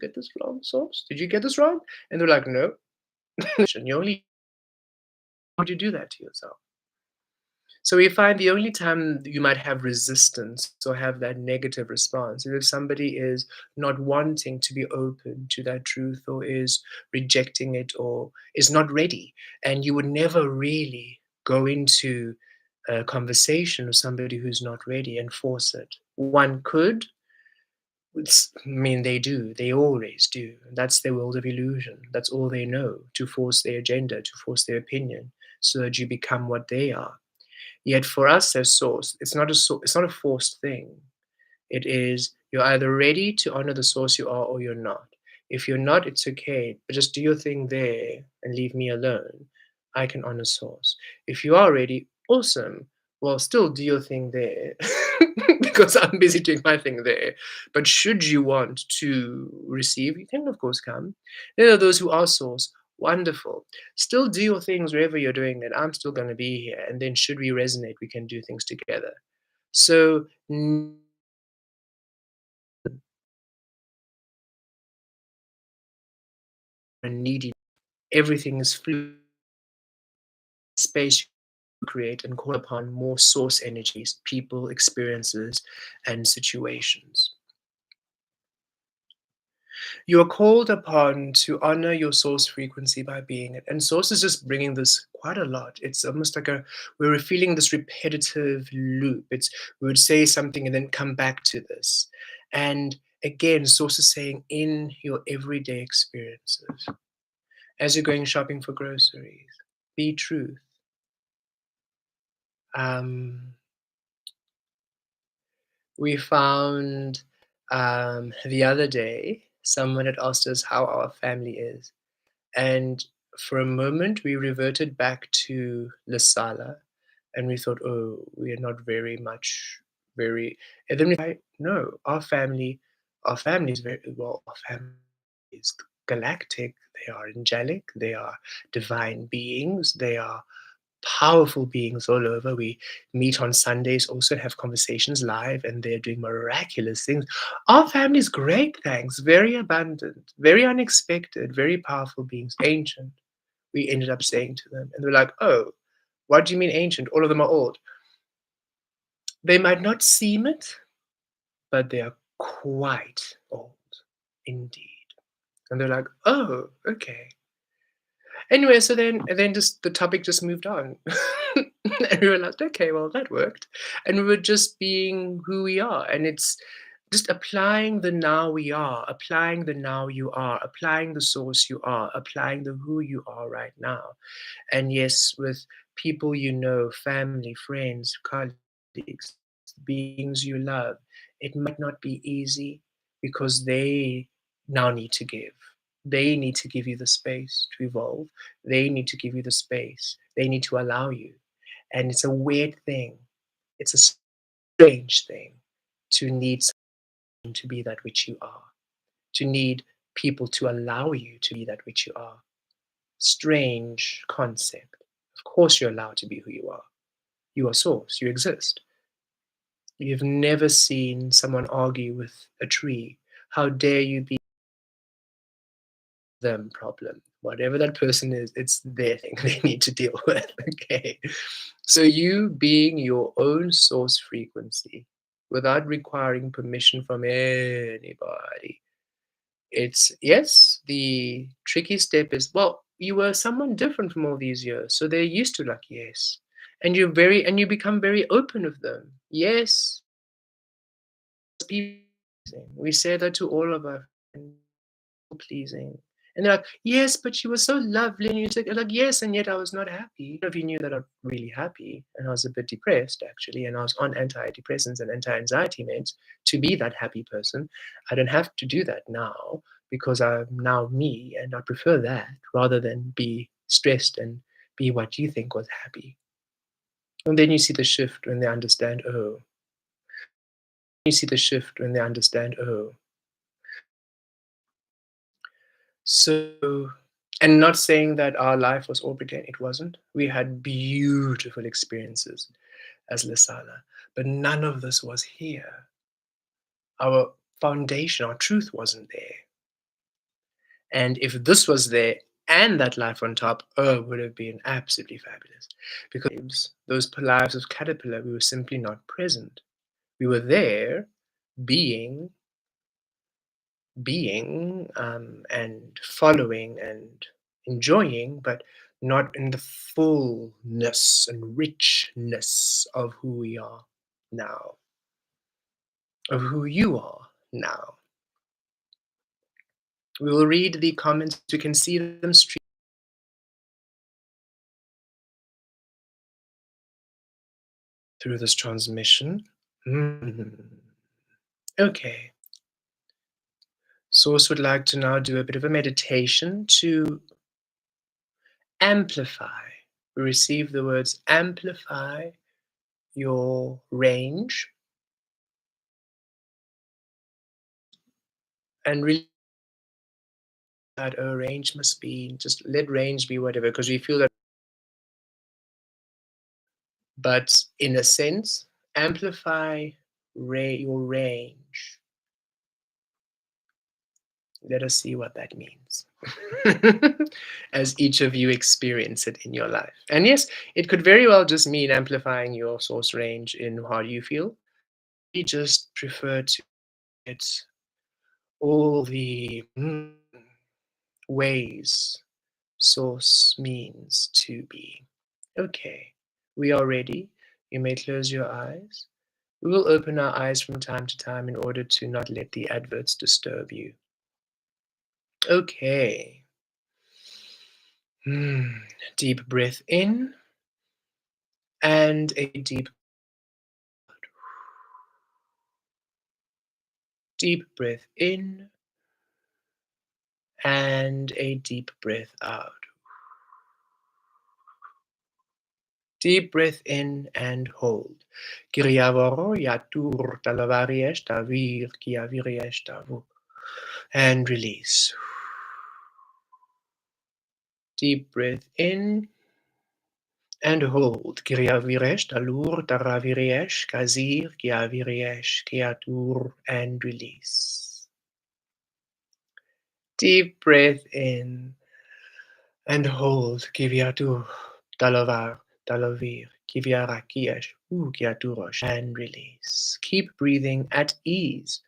get this wrong, Source? Did you get this wrong? And they're like, no. And you only would you do that to yourself? So we find the only time you might have resistance or have that negative response is if somebody is not wanting to be open to that truth or is rejecting it or is not ready. And you would never really. go into a conversation with somebody who's not ready and force it. One could, I mean, they do, they always do. That's their world of illusion. That's all they know, to force their agenda, to force their opinion, so that you become what they are. Yet for us as source, it's not a forced thing. It is you're either ready to honor the source you are or you're not. If you're not, it's okay, but just do your thing there and leave me alone. I can honor source. If you are ready, awesome. Well, still do your thing there because I'm busy doing my thing there. But should you want to receive, you can, of course, come. There are those who are source. Wonderful. Still do your things wherever you're doing it. I'm still going to be here. And then, should we resonate, we can do things together. So, needy. Everything is fluid space you create and call upon more source energies, people, experiences, and situations. You are called upon to honor your source frequency by being it. And source is just bringing this quite a lot. It's almost like we're feeling this repetitive loop. It's we would say something and then come back to this. And again, source is saying in your everyday experiences, as you're going shopping for groceries, be truth. Um, we found the other day someone had asked us how our family is, and for a moment we reverted back to Lasala, and we thought, oh, we are not very much very. And then no, our family is very well. Our family is galactic. They are angelic. They are divine beings. They are powerful beings all over. We meet on Sundays also and have conversations live, and they're doing miraculous things. Our family is great, thanks. Very abundant, very unexpected, very powerful beings, ancient. We ended up saying to them, and they're like, oh, what do you mean ancient? All of them are old. They might not seem it, but they are quite old indeed. And they're like, oh, okay. Anyway, so then just the topic just moved on. And we realized, okay, well, that worked. And we were just being who we are. And it's just applying the now we are, applying the now you are, applying the source you are, applying the who you are right now. And yes, with people you know, family, friends, colleagues, beings you love, it might not be easy because they now need to give. They need to give you the space to evolve. They need to give you the space. They need to allow you. And it's a weird thing. It's a strange thing to need someone to be that which you are, to need people to allow you to be that which you are. Strange concept. Of course, you're allowed to be who you are. You are source, you exist. You've never seen someone argue with a tree. How dare you be them problem? Whatever that person is, it's their thing they need to deal with. Okay. So, you being your own source frequency without requiring permission from anybody. It's yes, the tricky step is, well, you were someone different from all these years, so they're used to like yes. And you become very open with them. Yes, people pleasing. We say that to all of our friends, pleasing. And they're like, yes, but she was so lovely. And you say, like, yes, and yet I was not happy. If you knew that I'm really happy and I was a bit depressed, actually, and I was on antidepressants and anti anxiety meds to be that happy person, I don't have to do that now because I'm now me and I prefer that rather than be stressed and be what you think was happy. And then you see the shift when they understand, oh, you see the shift when they understand, oh, so, and not saying that our life was all pretend, it wasn't. We had beautiful experiences as Lasala, but none of this was here. Our foundation, our truth wasn't there. And if this was there and that life on top, oh, it would have been absolutely fabulous. Because those lives of caterpillar, we were simply not present. We were there being, and following and enjoying, but not in the fullness and richness of who we are now, of who you are now. We will read the comments. You can see them through this transmission. Mm. Okay. Source would like to now do a bit of a meditation to amplify. We receive the words amplify your range and really that a range must be just let range be whatever because we feel that, but in a sense, amplify your range. Let us see what that means as each of you experience it in your life. And yes, it could very well just mean amplifying your source range in how you feel. We just prefer to get all the ways source means to be. Okay, we are ready. You may close your eyes. We will open our eyes from time to time in order to not let the adverts disturb you. Okay. Hmm. Deep breath in and a deep breath in and a deep breath out. Deep breath in and hold. Kiryavoro yatur talavariesh tavir kiaviriesh tavu. And release. Deep breath in and hold. Kiaviresh talur taraviriesh kazir kiaviriesh kiatur and release. Deep breath in and hold. Kiviatu talavar talavir kiviarakiesh kiaturosh and release. Keep breathing at ease.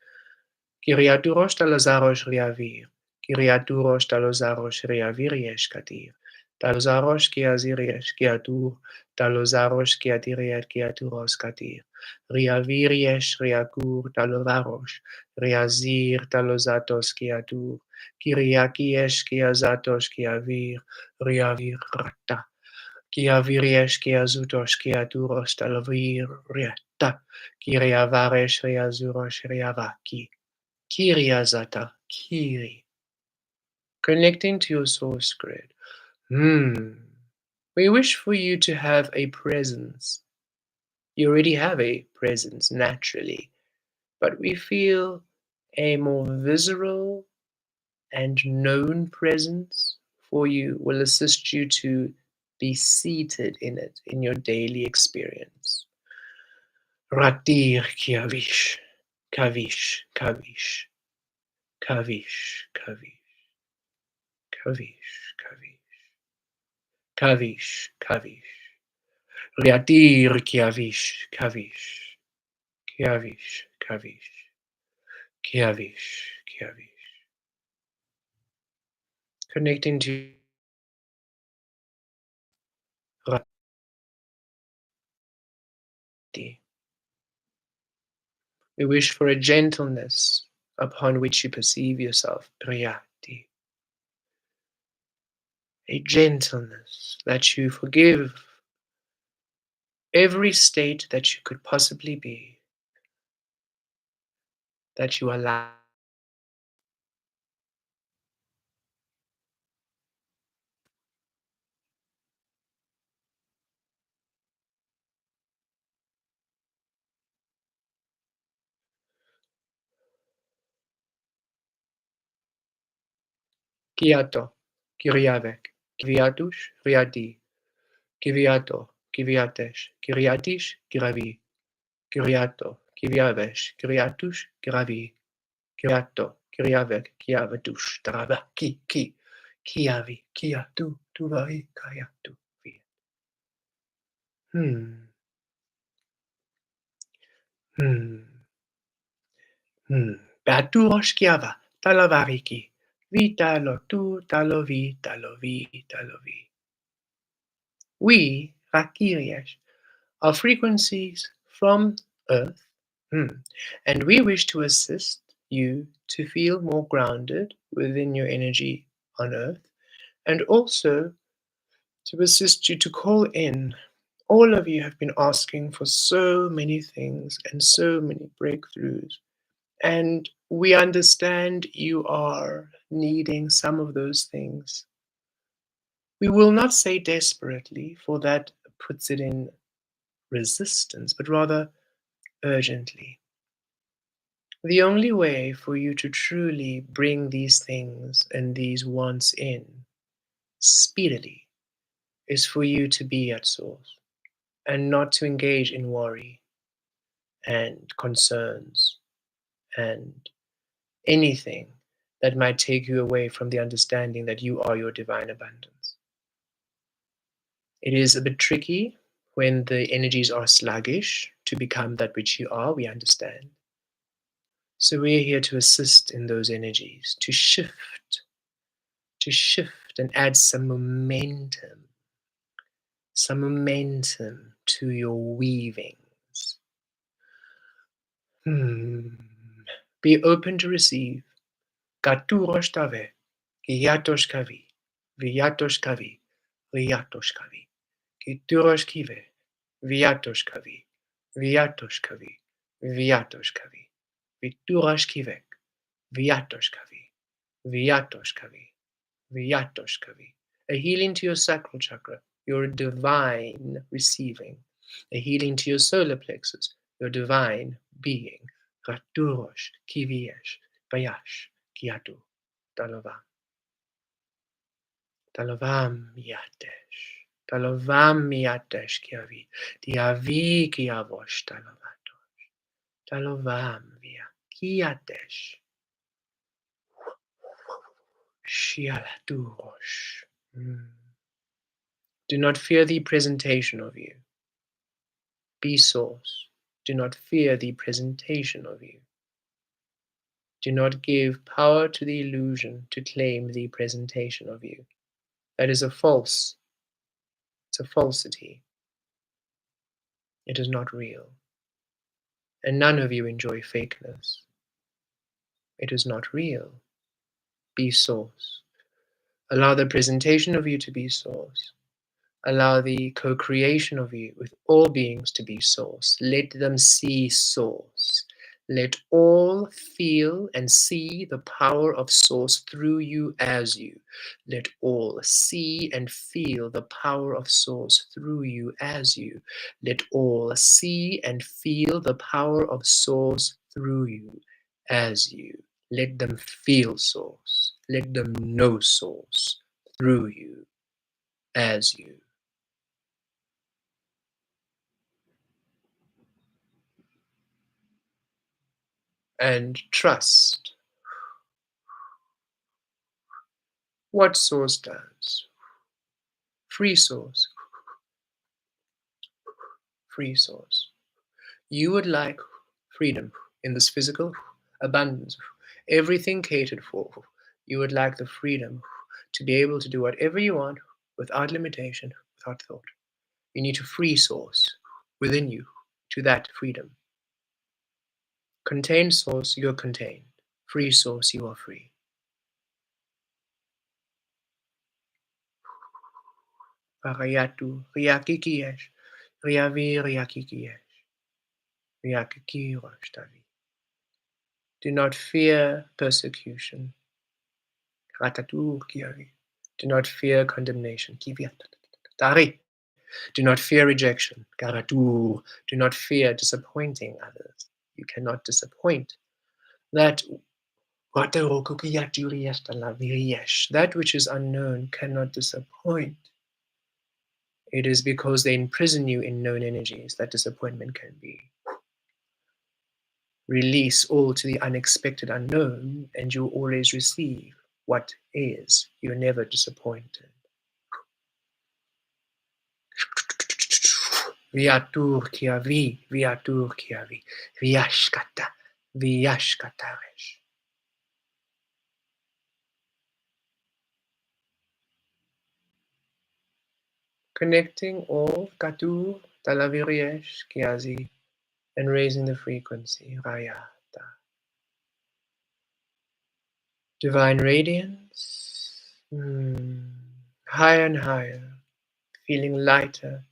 Kyriaturos talazaros riavir, Kyriaturos talazaros riaviries katir, talazaros kiaziries kiatur, talazaros kiatiriet kiaturos katir, riaviries riakur talavaros, riazir talazatos kiatur, Kyriakies kiazatos kiavir, riavir rata, kiaviries kiazutos kiaturos talavir riata, Kyriavares riazuros riavaki. Kiryazata, Kiri. Connecting to your source grid. We wish for you to have a presence. You already have a presence naturally, but we feel a more visceral and known presence for you will assist you to be seated in it in your daily experience. Ratir kiavish, kavish, kavish, kavish, kavish. Kavish, Kavish, Kavish, Kavish. Riadir Kiavish, Kavish, Kiavish, Kavish, Kiavish, Kiavish. Connecting to Rati. We wish for a gentleness upon which you perceive yourself, Priyati. A gentleness that you forgive every state that you could possibly be, that you allow. Kiato, Kiriavek, Kiviatush, Riati. Kiviato, Kiviatesh, Kiriatish, Kiravi, Kiriato, Kiviavesh, Kiriatush, Kiravi, Kiriato, Kiriavek, Kiavatush, Tarava, Kiavi, Kiatu, Tuvari, Kayatu. Hmm, hmm, hmm. Baturosh Kiava, Talavariki, Vitalo tu, talovi, talovi, talovi. We, Rakiriash, are frequencies from Earth, and we wish to assist you to feel more grounded within your energy on Earth, and also to assist you to call in. All of you have been asking for so many things and so many breakthroughs, and we understand you are needing some of those things. We will not say desperately, for that puts it in resistance, but rather urgently. The only way for you to truly bring these things and these wants in speedily is for you to be at source and not to engage in worry and concerns and anything that might take you away from the understanding that you are your divine abundance. It is a bit tricky when the energies are sluggish to become that which you are, we understand. So we're here to assist in those energies, to shift and add some momentum to your weavings. Hmm. Be open to receive. Katuroshkave, Kiatoshkavi, Viatoshkavi, Riatoshkavi, Kituroshkive, Viatoshkavi, Viatoshkavi, Viatoshkavi, Viturashkivek, Viatoshkavi, Viatoshkavi, Viatoshkavi. A healing to your sacral chakra, your divine receiving. A healing to your solar plexus, your divine being. Raturosh, Kiviesh, Bayash, Kiatu, Dalavam. Dalavam Yatesh. Dalavam Yatesh Kiavi. Diavi Kiavosh Dalavato. Dalavam Via. Kiatesh. Shialaturosh. Do not fear the presentation of you. Be source. Do not fear the presentation of you. Do not give power to the illusion to claim the presentation of you. That is it's a falsity. It is not real. And none of you enjoy fakeness. It is not real. Be source. Allow the presentation of you to be source. Allow the co-creation of you with all beings to be source. Let them see source. Let all feel and see the power of source through you as you. Let all see and feel the power of source through you as you. Let all see and feel the power of source through you as you. Let them feel source. Let them know source through you as you. And trust what source does. Free source, free source. You would like freedom in this physical abundance, everything catered for. You would like the freedom to be able to do whatever you want without limitation, without thought. You need to free source within you to that freedom. Contained source, you're contained. Free source, you are free. Parayatu, riakikiesh, riavi riakikiesh, riakikiroshtavi. Do not fear persecution. Ratatu-kiari. Do not fear condemnation. Kiviatari. Do not fear rejection. Garatu. Do not fear disappointing others. You cannot disappoint. That that which is unknown cannot disappoint. It is because they imprison you in known energies that disappointment can be. Release all to the unexpected unknown, and you'll always receive what is. You're never disappointed. Viatur kiavi, viashkata, viashkataresh. connecting all Katu, Talaviriesh, Kiazi, and raising the frequency, Rayata. Divine radiance, higher and higher, feeling lighter.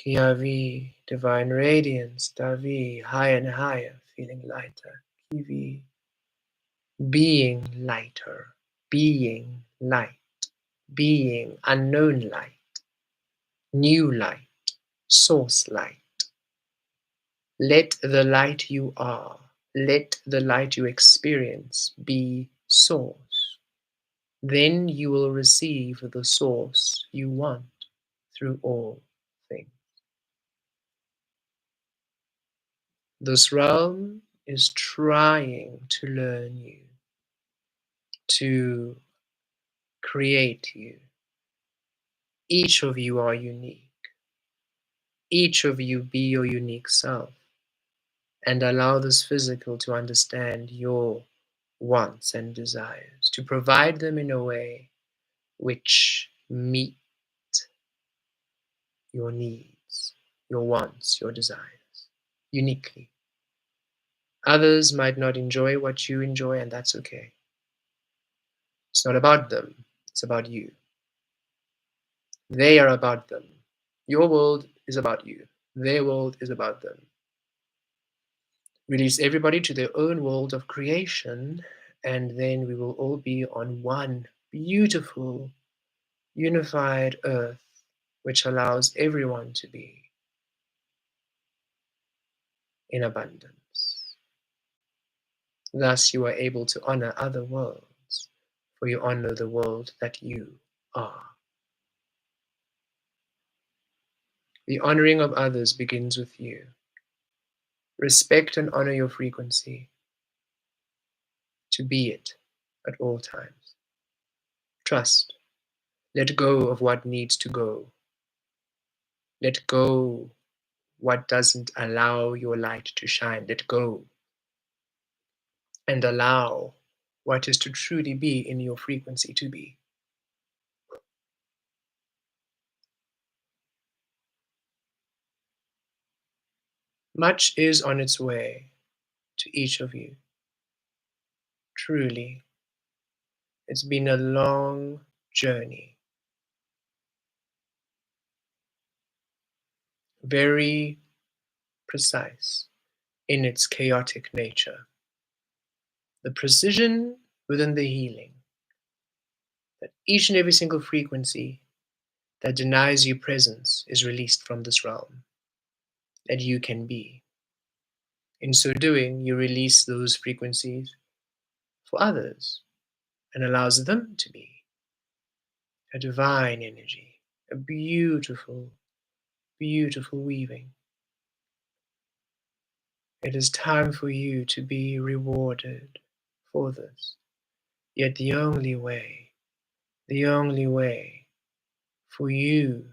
Kiavi, divine radiance, Davi, higher and higher, feeling lighter. Kivi, being lighter, being light, being unknown light, new light, source light. Let the light you are, let the light you experience be source. Then you will receive the source you want through all things. This realm is trying to learn you, to create you. Each of you are unique. Each of you be your unique self, and allow this physical to understand your wants and desires, to provide them in a way which meet your needs, your wants, your desires, uniquely. Others might not enjoy what you enjoy, and that's okay. It's not about them, it's about you. They are about them. Your world is about you. Their world is about them. Release everybody to their own world of creation, and then we will all be on one beautiful, unified earth, which allows everyone to be in abundance. Thus, you are able to honor other worlds, for you honor the world that you are. The honoring of others begins with you. Respect and honor your frequency, to be it at all times. Trust. Let go of what needs to go. Let go what doesn't allow your light to shine. Let go and allow what is to truly be in your frequency to be. Much is on its way to each of you. Truly, it's been a long journey, very precise in its chaotic nature. The precision within the healing, that each and every single frequency that denies you presence is released from this realm, that you can be. In so doing, you release those frequencies for others and allows them to be a divine energy, a beautiful, beautiful weaving. It is time for you to be rewarded for this. Yet the only way for you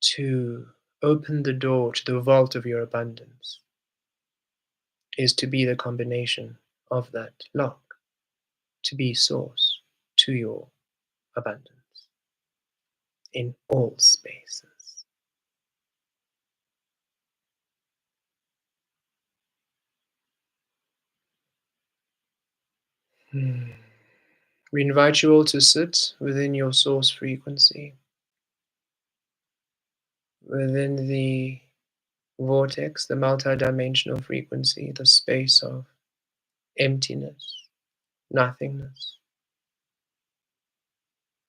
to open the door to the vault of your abundance is to be the combination of that lock, to be source to your abundance in all spaces. We invite you all to sit within your source frequency, within the vortex, the multidimensional frequency, the space of emptiness, nothingness,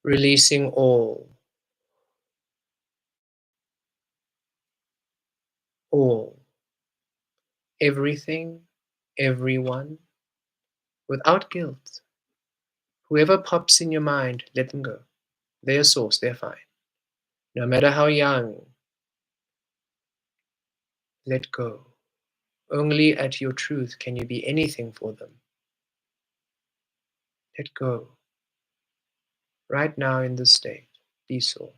releasing all, everything, everyone, without guilt. Whoever pops in your mind, let them go. They're source, they're fine. No matter how young, let go. Only at your truth can you be anything for them. Let go. Right now in this state, be source.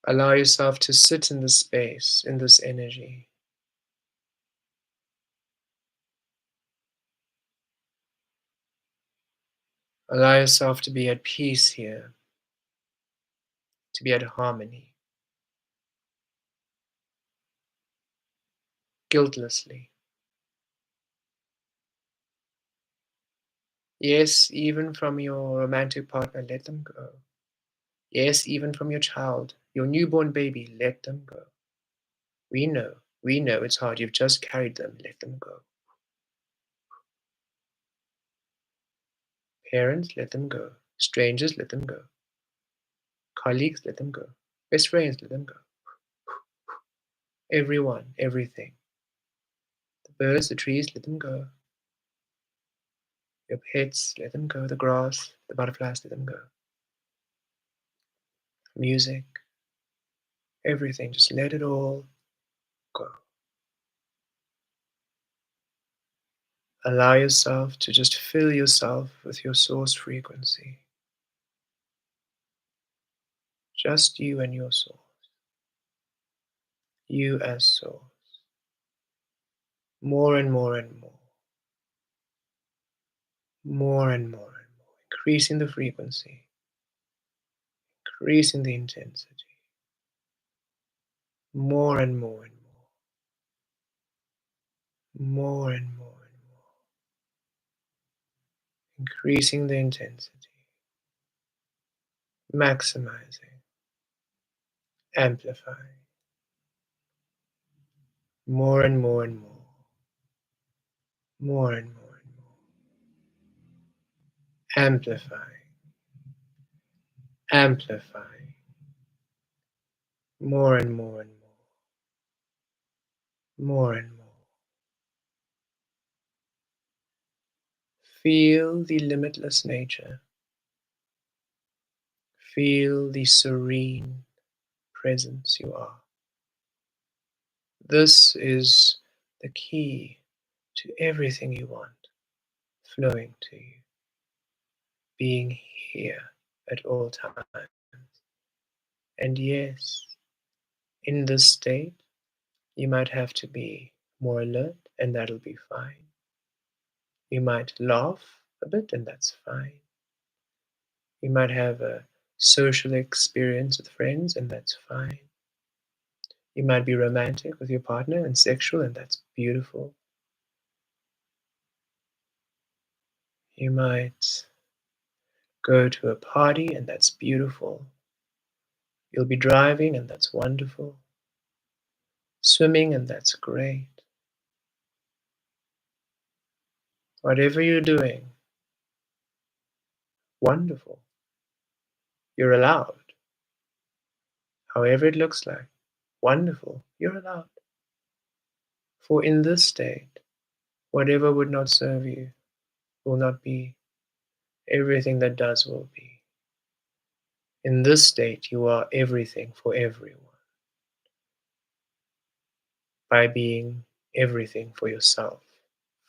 Allow yourself to sit in this space, in this energy. Allow yourself to be at peace here, to be at harmony, guiltlessly. Yes, even from your romantic partner, let them go. Yes, even from your child, your newborn baby, let them go. We know it's hard. You've just carried them, let them go. Parents, let them go. Strangers, let them go. Colleagues, let them go. Best friends, let them go. Everyone, everything. The birds, the trees, let them go. Your pets, let them go. The grass, the butterflies, let them go. Music, everything, just let it all go. Allow yourself to just fill yourself with your source frequency. Just you and your source. You as source. More and more and more. More and more and more. Increasing the frequency. Increasing the intensity. More and more and more. More and more and more. Increasing the intensity. Maximizing. Amplifying. More and more and more. More and more and more. Amplifying. Amplifying. More and more and more. More and more. Feel the limitless nature. Feel the serene presence you are. This is the key to everything you want flowing to you, being here at all times. And yes, in this state, you might have to be more alert, and that'll be fine. You might laugh a bit, and that's fine. You might have a social experience with friends, and that's fine. You might be romantic with your partner and sexual, and that's beautiful. You might go to a party, and that's beautiful. You'll be driving, and that's wonderful. Swimming, and that's great. Whatever you're doing, wonderful. You're allowed. However it looks like, wonderful. You're allowed. For in this state, whatever would not serve you will not be. Everything that does will be. In this state, you are everything for everyone by being everything for yourself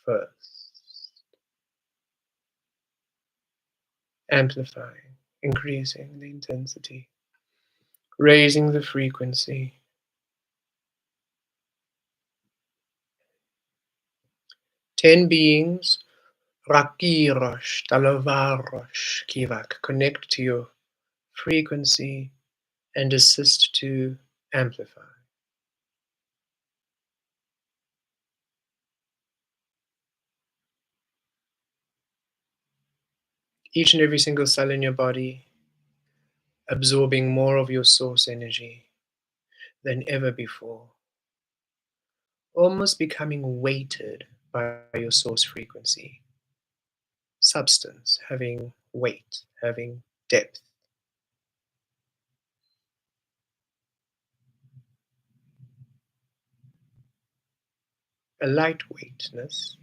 first. Amplifying, increasing the intensity, raising the frequency. 10 beings, Rakirosh, Talavarosh, Kivak, connect to your frequency and assist to amplify. Each and every single cell in your body absorbing more of your source energy than ever before, almost becoming weighted by your source frequency. Substance having weight, having depth. A lightweightness.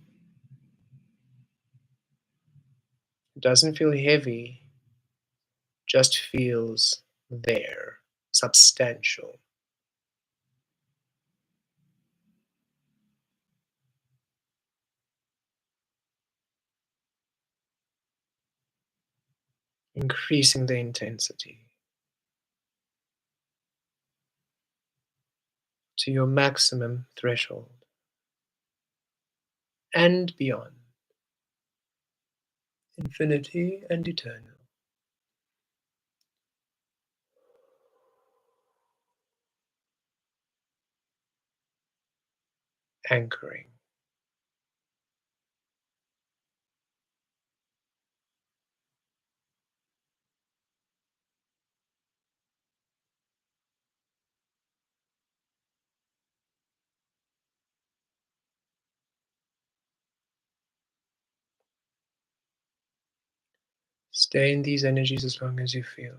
It doesn't feel heavy, just feels there, substantial. Increasing the intensity to your maximum threshold and beyond. infinity and eternal, anchoring. Stay in these energies as long as you feel.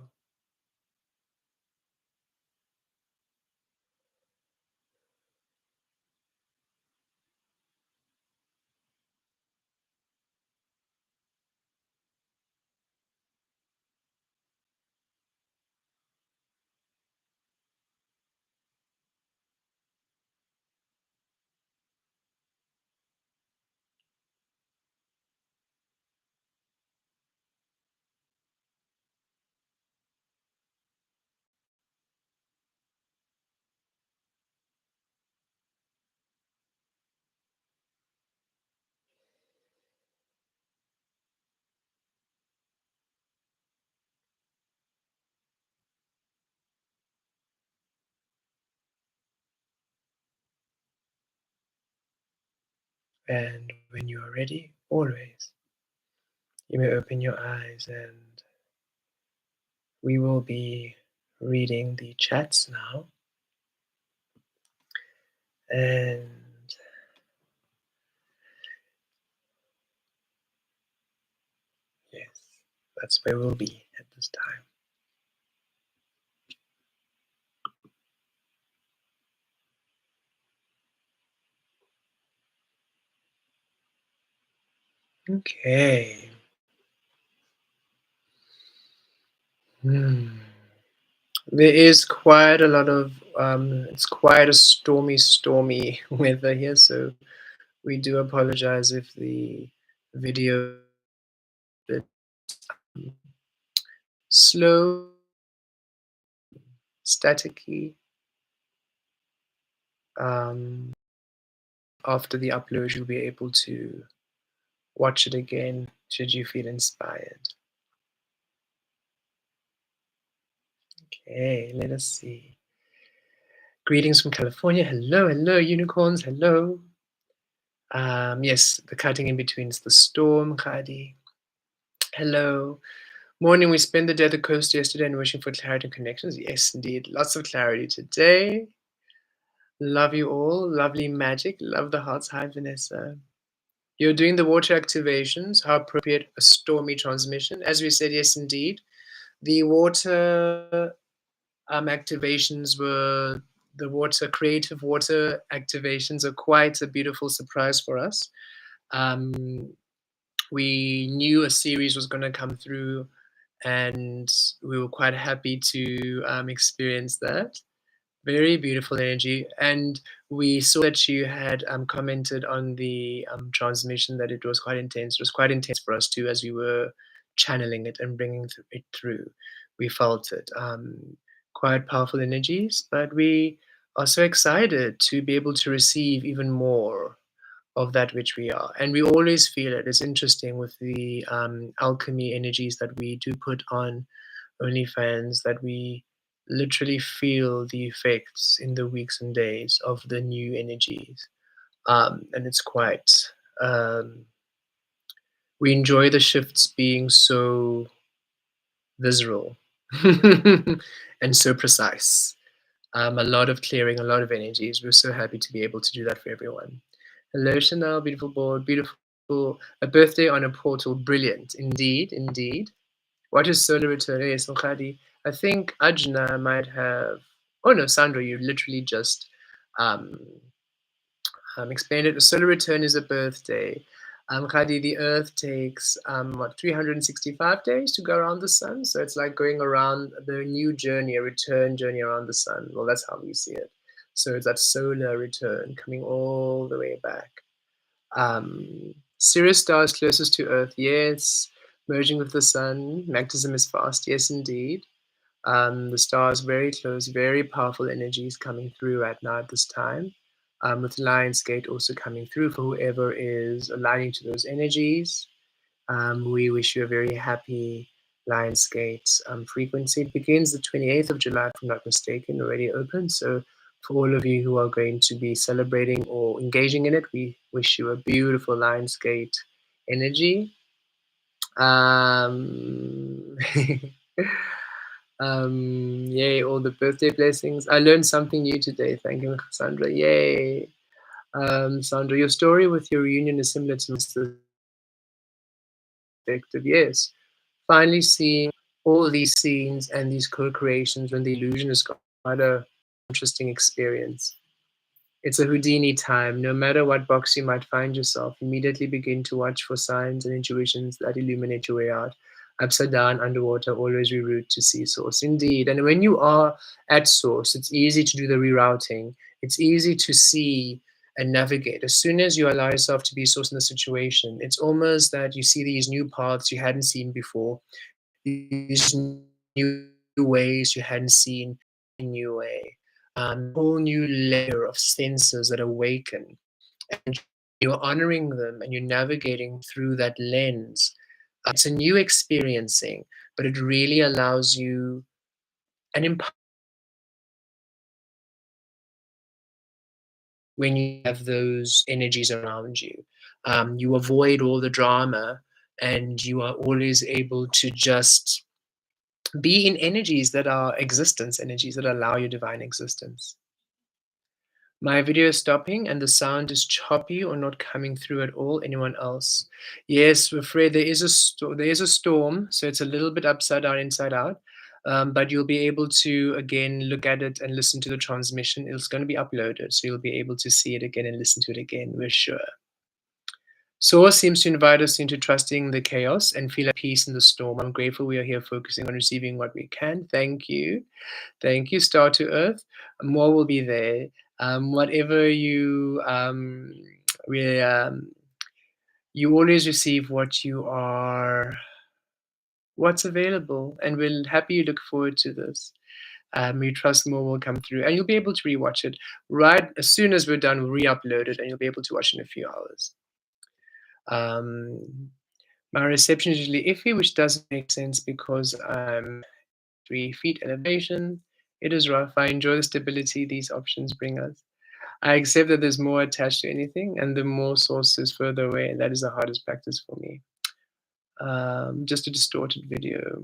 And when you are ready, always, you may open your eyes and we will be reading the chats now. And yes, that's where we'll be at this time. Okay. Hmm. There is quite a lot of it's quite a stormy weather here, so we do apologize if the video is um, slow, staticky. Um, After the upload, you'll be able to watch it again should you feel inspired. Okay, let us see. Greetings from California. Hello, hello, unicorns. Hello. Yes, the cutting in between is the storm, Khadi. Hello. Morning, we spent the day at the coast yesterday and wishing for clarity and connections. Yes, indeed. Lots of clarity today. Love you all. Lovely magic. Love the hearts. Hi, Vanessa. You're doing the water activations. How appropriate a stormy transmission. As we said, yes, indeed. The water activations were the water, creative water activations are quite a beautiful surprise for us. Um, we knew a series was going to come through and we were quite happy to experience that. Very beautiful energy. And we saw that you had commented on the transmission that it was quite intense. It was quite intense for us too as we were channeling it and bringing it through. We felt it. Quite powerful energies, but we are so excited to be able to receive even more of that which we are. And we always feel it. It's interesting with the alchemy energies that we do put on OnlyFans that we literally feel the effects in the weeks and days of the new energies. And it's quite, um, we enjoy the shifts being so visceral and so precise. A lot of clearing, a lot of energies. We're so happy to be able to do that for everyone. Hello, Chanel, beautiful board, beautiful. A birthday on a portal, brilliant. Indeed, indeed. What is solar return? Yes, Khadi. I think Ajna might have. Oh no, Sandra, you literally just um, explained it. A solar return is a birthday. Khadi, the Earth takes what 365 days to go around the sun, so it's like going around the new journey, a return journey around the sun. Well, that's how we see it. So it's that solar return coming all the way back. Sirius star is closest to Earth, yes. Merging with the sun, magnetism is fast, yes, indeed. The star is very close, very powerful energies coming through right now at this time. With Lionsgate also coming through for whoever is aligning to those energies. We wish you a very happy Lionsgate frequency. It begins the 28th of July, if I'm not mistaken, already open. So, for all of you who are going to be celebrating or engaging in it, we wish you a beautiful Lionsgate energy. Um, yay, all the birthday blessings. I learned something new today. Thank you, Sandra. Yay. Sandra, your story with your reunion is similar to Mr. Perspective. Yes. Finally seeing all these scenes and these co-creations when the illusion is quite a interesting experience. It's a Houdini time. No matter what box you might find yourself, immediately begin to watch for signs and intuitions that illuminate your way out. Upside down, underwater, always reroute to see source. Indeed. And when you are at source, it's easy to do the rerouting. It's easy to see and navigate. As soon as you allow yourself to be source in the situation, it's almost that you see these new paths you hadn't seen before, these new ways you hadn't seen in a new way, whole new layer of senses that awaken, and you're honoring them and you're navigating through that lens. It's a new experiencing, but it really allows you an when you have those energies around you. You avoid all the drama and you are always able to just be in energies that are existence, energies that allow your divine existence. My video is stopping and the sound is choppy or not coming through at all. Anyone else? Yes, we're afraid there is a storm, so it's a little bit upside down, inside out. But you'll be able to again look at it and listen to the transmission. It's going to be uploaded, so you'll be able to see it again and listen to it again. We're sure. Source seems to invite us into trusting the chaos and feel at peace in the storm. I'm grateful we are here focusing on receiving what we can. Thank you. Thank you, Star to Earth. More will be there. Whatever we, you always receive what's available, and we're happy you look forward to this. We trust more will come through, and you'll be able to rewatch it right as soon as we're done. We'll re-upload it, and you'll be able to watch in a few hours. Um, my reception is usually iffy, which doesn't make sense because I'm 3 feet elevation. It is rough. I enjoy the stability these options bring us. I accept that there's more attached to anything, and the more sources further away, that is the hardest practice for me. Just a distorted video.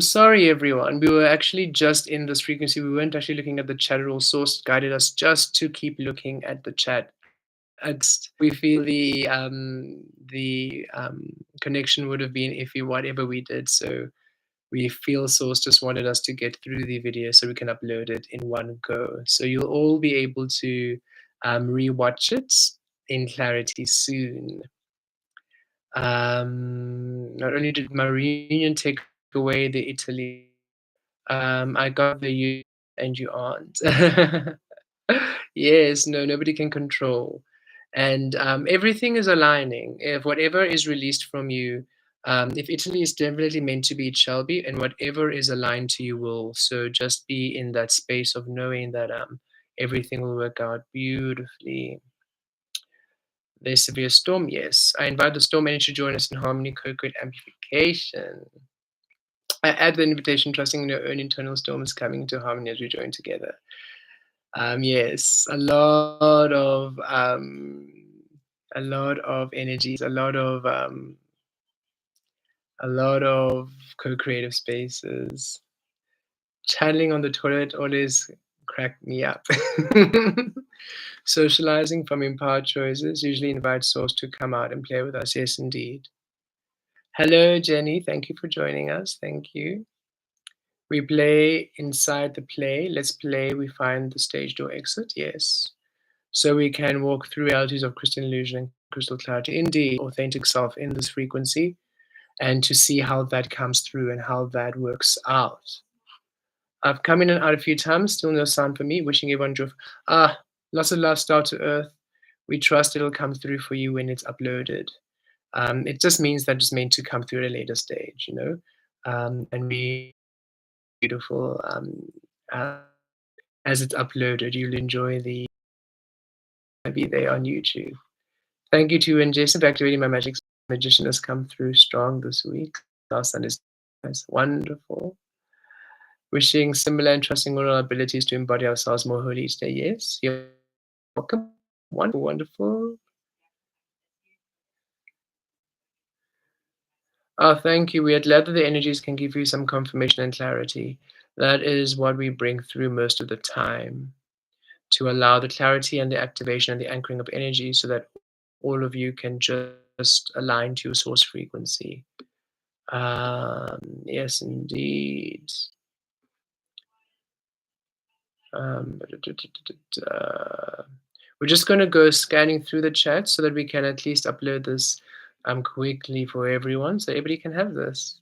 Sorry, everyone. We were actually just in this frequency. We weren't actually looking at the chat at all. Source guided us just to keep looking at the chat. We feel the connection would have been iffy, whatever we did. So we feel Source just wanted us to get through the video so we can upload it in one go. So you'll all be able to rewatch it in clarity soon. Not only did my reunion take away the Italy, I got the you and you aren't. Yes, no, nobody can control. And everything is aligning. If whatever is released from you, if Italy is definitely meant to be, it shall be, and whatever is aligned to you will. So just be in that space of knowing that everything will work out beautifully. There's severe storm, yes. I invite the storm energy to join us in harmony, co-create amplification. I add the invitation, trusting in your own internal storm is coming into harmony as we join together. Yes, a lot of energies, a lot of co-creative spaces. Channeling on the toilet always cracked me up. Socializing from empowered choices usually invites Source to come out and play with us. Yes, indeed. Hello, Jenny. Thank you for joining us. Thank you. We play inside the play. Let's play. We find the stage door exit. Yes. So we can walk through realities of crystalline illusion and crystal clarity, indeed, authentic self in this frequency, and to see how that comes through and how that works out. I've come in and out a few times, still no sound for me. Wishing everyone joy. Lots of love, Star to Earth. We trust it'll come through for you when it's uploaded. It just means that it's meant to come through at a later stage, you know. And we beautiful uh, as it's uploaded. You'll enjoy the be there on YouTube. Thank you to and Jason for activating my magic magician has come through strong this week. Our son is wonderful. Wishing similar and trusting all our abilities to embody ourselves more wholly each day. Yes, you're welcome. Wonderful, wonderful. Oh, thank you. We are glad that the energies can give you some confirmation and clarity. That is what we bring through most of the time to allow the clarity and the activation and the anchoring of energy so that all of you can just align to your source frequency. Yes, indeed. Um, we're just going to go scanning through the chat so that we can at least upload this quickly for everyone so everybody can have this.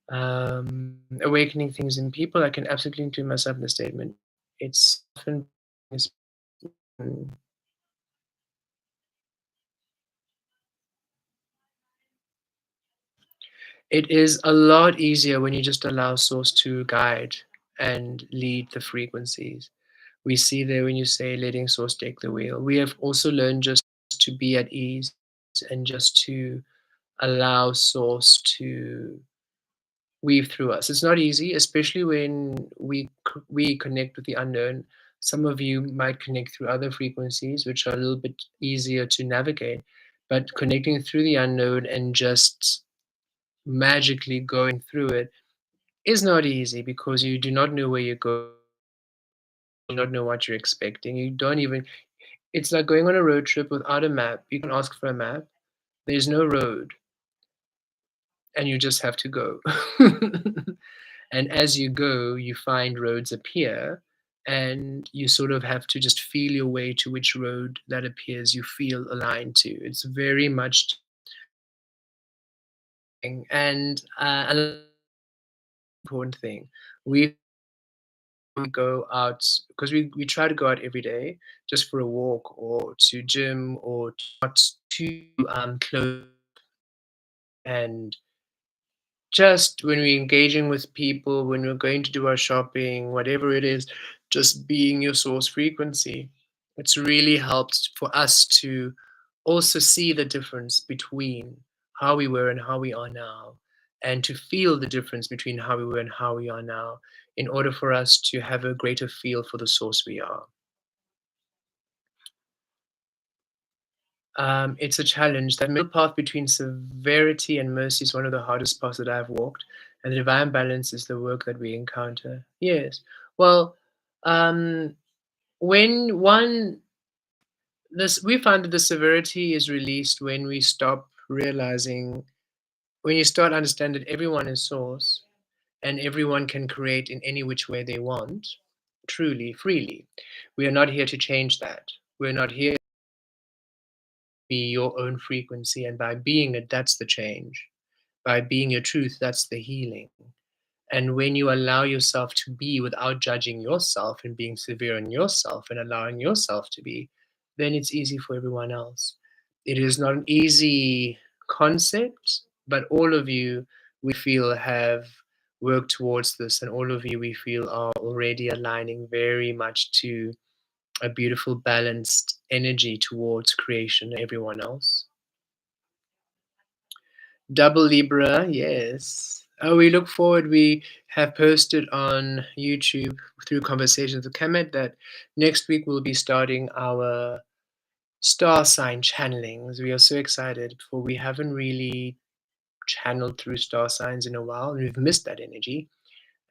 Awakening things in people, I can absolutely include myself in the statement. It's often mm, it is a lot easier when you just allow source to guide and lead the frequencies. We see there when you say letting source take the wheel. We have also learned just to be at ease and just to allow source to weave through us. It's not easy, especially when we connect with the unknown. Some of you might connect through other frequencies, which are a little bit easier to navigate. But connecting through the unknown and just magically going through it is not easy because you do not know where you're going, you do not know what you're expecting. You don't even, it's like going on a road trip without a map. You can ask for a map. There's no road, and you just have to go. And as you go, you find roads appear, and you sort of have to just feel your way to which road that appears you feel aligned to. It's very much, and another important thing, we go out because we try to go out every day just for a walk or to gym or not to close and just when we're engaging with people, when we're going to do our shopping, whatever it is, just being your source frequency. It's really helped for us to also see the difference between how we were and how we are now, and to feel the difference between how we were and how we are now, in order for us to have a greater feel for the source we are. It's a challenge. That middle path between severity and mercy is one of the hardest paths that I've walked, and the divine balance is the work that we encounter. Yes. Well, um, when one this we find that the severity is released when we stop realizing, when you start understanding that everyone is source and everyone can create in any which way they want, truly, freely. We are not here to change that. We're not here to be your own frequency, and by being it, that's the change. By being your truth, that's the healing. And when you allow yourself to be without judging yourself and being severe on yourself and allowing yourself to be, then it's easy for everyone else. It is not an easy concept, but all of you, we feel, have worked towards this, and all of you, we feel, are already aligning very much to a beautiful, balanced energy towards creation and everyone else. Double Libra, yes. Oh, we look forward. We have posted on YouTube through Conversations with Kemet that next week we'll be starting our star sign channelings. We are so excited for we haven't really channeled through star signs in a while, and we've missed that energy.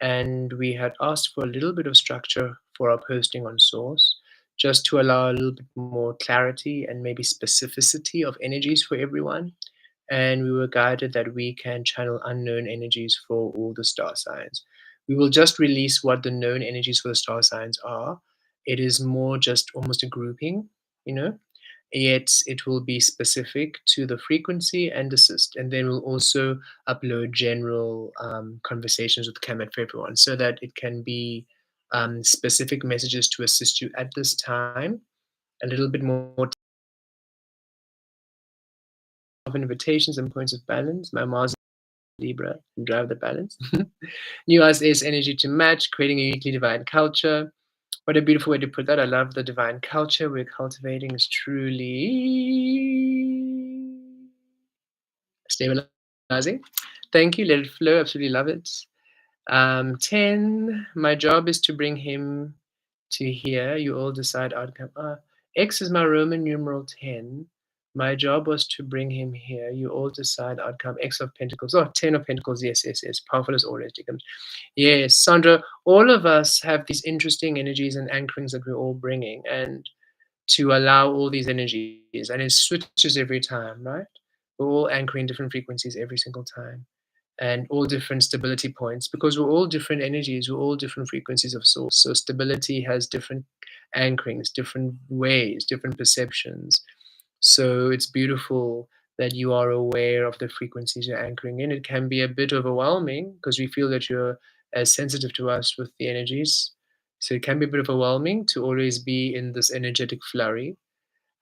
And we had asked for a little bit of structure for our posting on Source, just to allow a little bit more clarity and maybe specificity of energies for everyone, and we were guided that we can channel unknown energies for all the star signs. We will just release what the known energies for the star signs are. It is more just almost a grouping, you know, yet it will be specific to the frequency and assist. And then we'll also upload general conversations with Kemet for everyone so that it can be specific messages to assist you at this time, a little bit more of invitations and points of balance. My Mars Libra can drive the balance. New Earth is energy to match, creating a uniquely divine culture. What a beautiful way to put that. I love the divine culture we're cultivating is truly stabilizing. Thank you. Let it flow. Absolutely love it. 10. My job is to bring him to here. You all decide outcome. X is my Roman numeral 10. My job was to bring him here. You all decide outcome. X of Pentacles. Oh, 10 of Pentacles. Yes, yes, yes. Powerful as always, Dickens. Yes, Sandra, all of us have these interesting energies and anchorings that we're all bringing. And to allow all these energies, and it switches every time, right? We're all anchoring different frequencies every single time and all different stability points because we're all different energies, we're all different frequencies of source. So stability has different anchorings, different ways, different perceptions. So it's beautiful that you are aware of the frequencies you're anchoring in. It can be a bit overwhelming because we feel that you're as sensitive to us with the energies. So it can be a bit overwhelming to always be in this energetic flurry.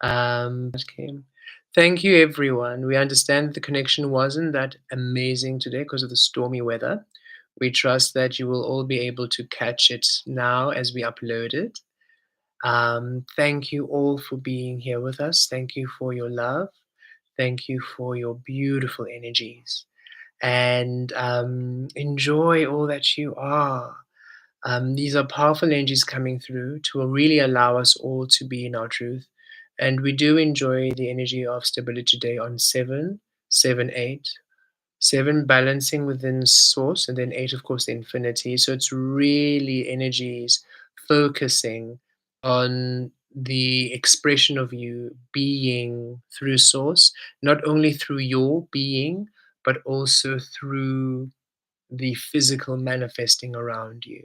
Okay. Thank you, everyone. We understand the connection wasn't that amazing today because of the stormy weather. We trust that you will all be able to catch it now as we upload it. Thank you all for being here with us. Thank you for your love. Thank you for your beautiful energies. And enjoy all that you are. These are powerful energies coming through to really allow us all to be in our truth. And we do enjoy the energy of stability today on 7, 7, 8. 7 balancing within source, and then 8, of course, the infinity. So it's really energies focusing on the expression of you being through source, not only through your being, but also through the physical manifesting around you.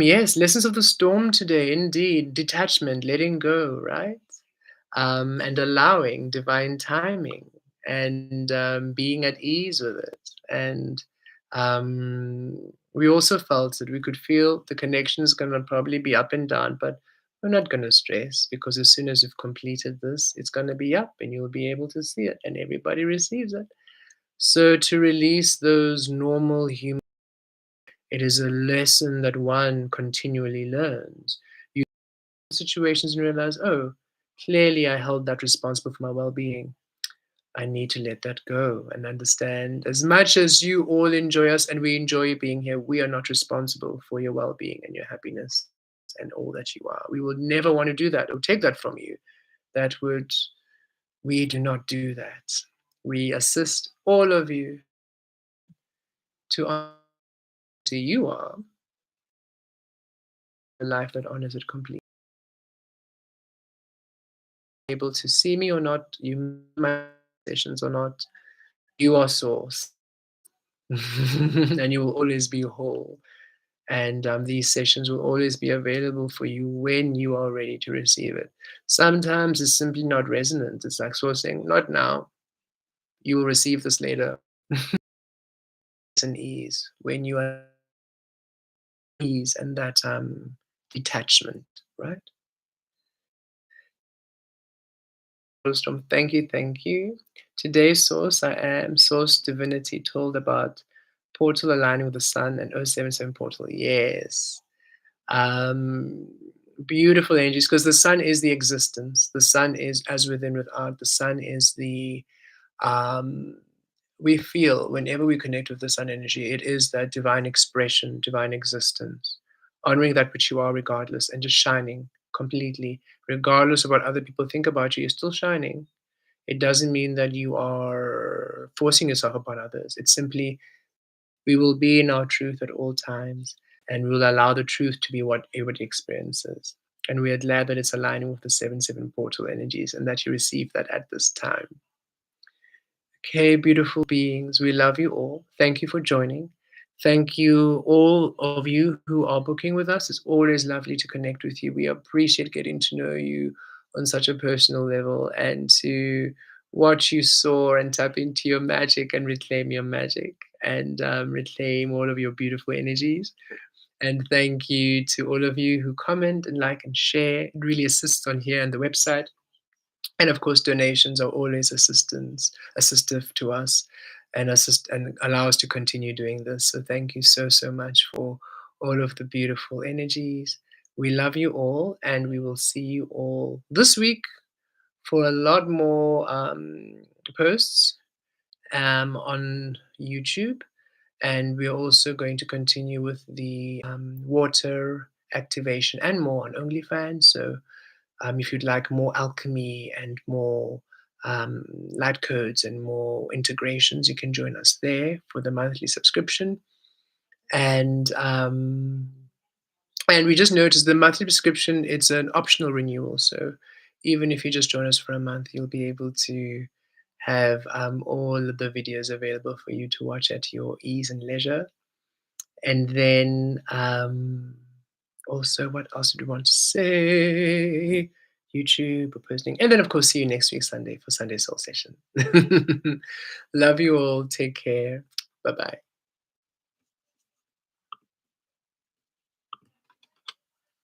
Yes, lessons of the storm today, indeed. Detachment, letting go, right? And allowing divine timing and being at ease with it. And we also felt that we could feel the connection is going to probably be up and down, but we're not going to stress because as soon as you've completed this, it's going to be up and you'll be able to see it and everybody receives it. So to release those normal human, it is a lesson that one continually learns. You situations and realize, oh, clearly I held that responsible for my well-being. I need to let that go and understand as much as you all enjoy us and we enjoy you being here, we are not responsible for your well-being and your happiness and all that you are. We would never want to do that or take that from you. That would, we do not do that. We assist all of you to honor who you are, a life that honors it completely. Able to see me or not, you my sessions or not, you are source. And you will always be whole. And these sessions will always be available for you when you are ready to receive it. Sometimes it's simply not resonant. It's like source saying, not now. You will receive this later. It's an ease when you are ease and that detachment, right? From thank you, thank you. Today's source, I am source divinity told about portal aligning with the sun and 077 portal. Yes. Um, Beautiful energies because the sun is the existence. The sun is as within without. The sun is the um, we feel whenever we connect with the sun energy, it is that divine expression, divine existence, honoring that which you are regardless and just shining completely, regardless of what other people think about you, you're still shining. It doesn't mean that you are forcing yourself upon others. It's simply we will be in our truth at all times, and we will allow the truth to be what everybody experiences. And we are glad that it's aligning with the 7-7 portal energies and that you receive that at this time. Okay, beautiful beings, we love you all. Thank you for joining. Thank you, all of you who are booking with us. It's always lovely to connect with you. We appreciate getting to know you on such a personal level and to watch you soar and tap into your magic and reclaim your magic and reclaim all of your beautiful energies. And thank you to all of you who comment and like and share. It really assists on here and the website. And of course, donations are always assistive to us, and assist and allow us to continue doing this. So thank you so much for all of the beautiful energies. We love you all, and we will see you all this week for a lot more posts on YouTube. And we're also going to continue with the water activation and more on OnlyFans. So if you'd like more alchemy and more light codes and more integrations, you can join us there for the monthly subscription. And we just noticed the monthly subscription, it's an optional renewal. So even if you just join us for a month, you'll be able to have all of the videos available for you to watch at your ease and leisure. And then also, what else did we want to say? YouTube, we're posting. And then, of course, see you next week, Sunday, for Sunday Soul Session. Love you all. Take care. Bye bye.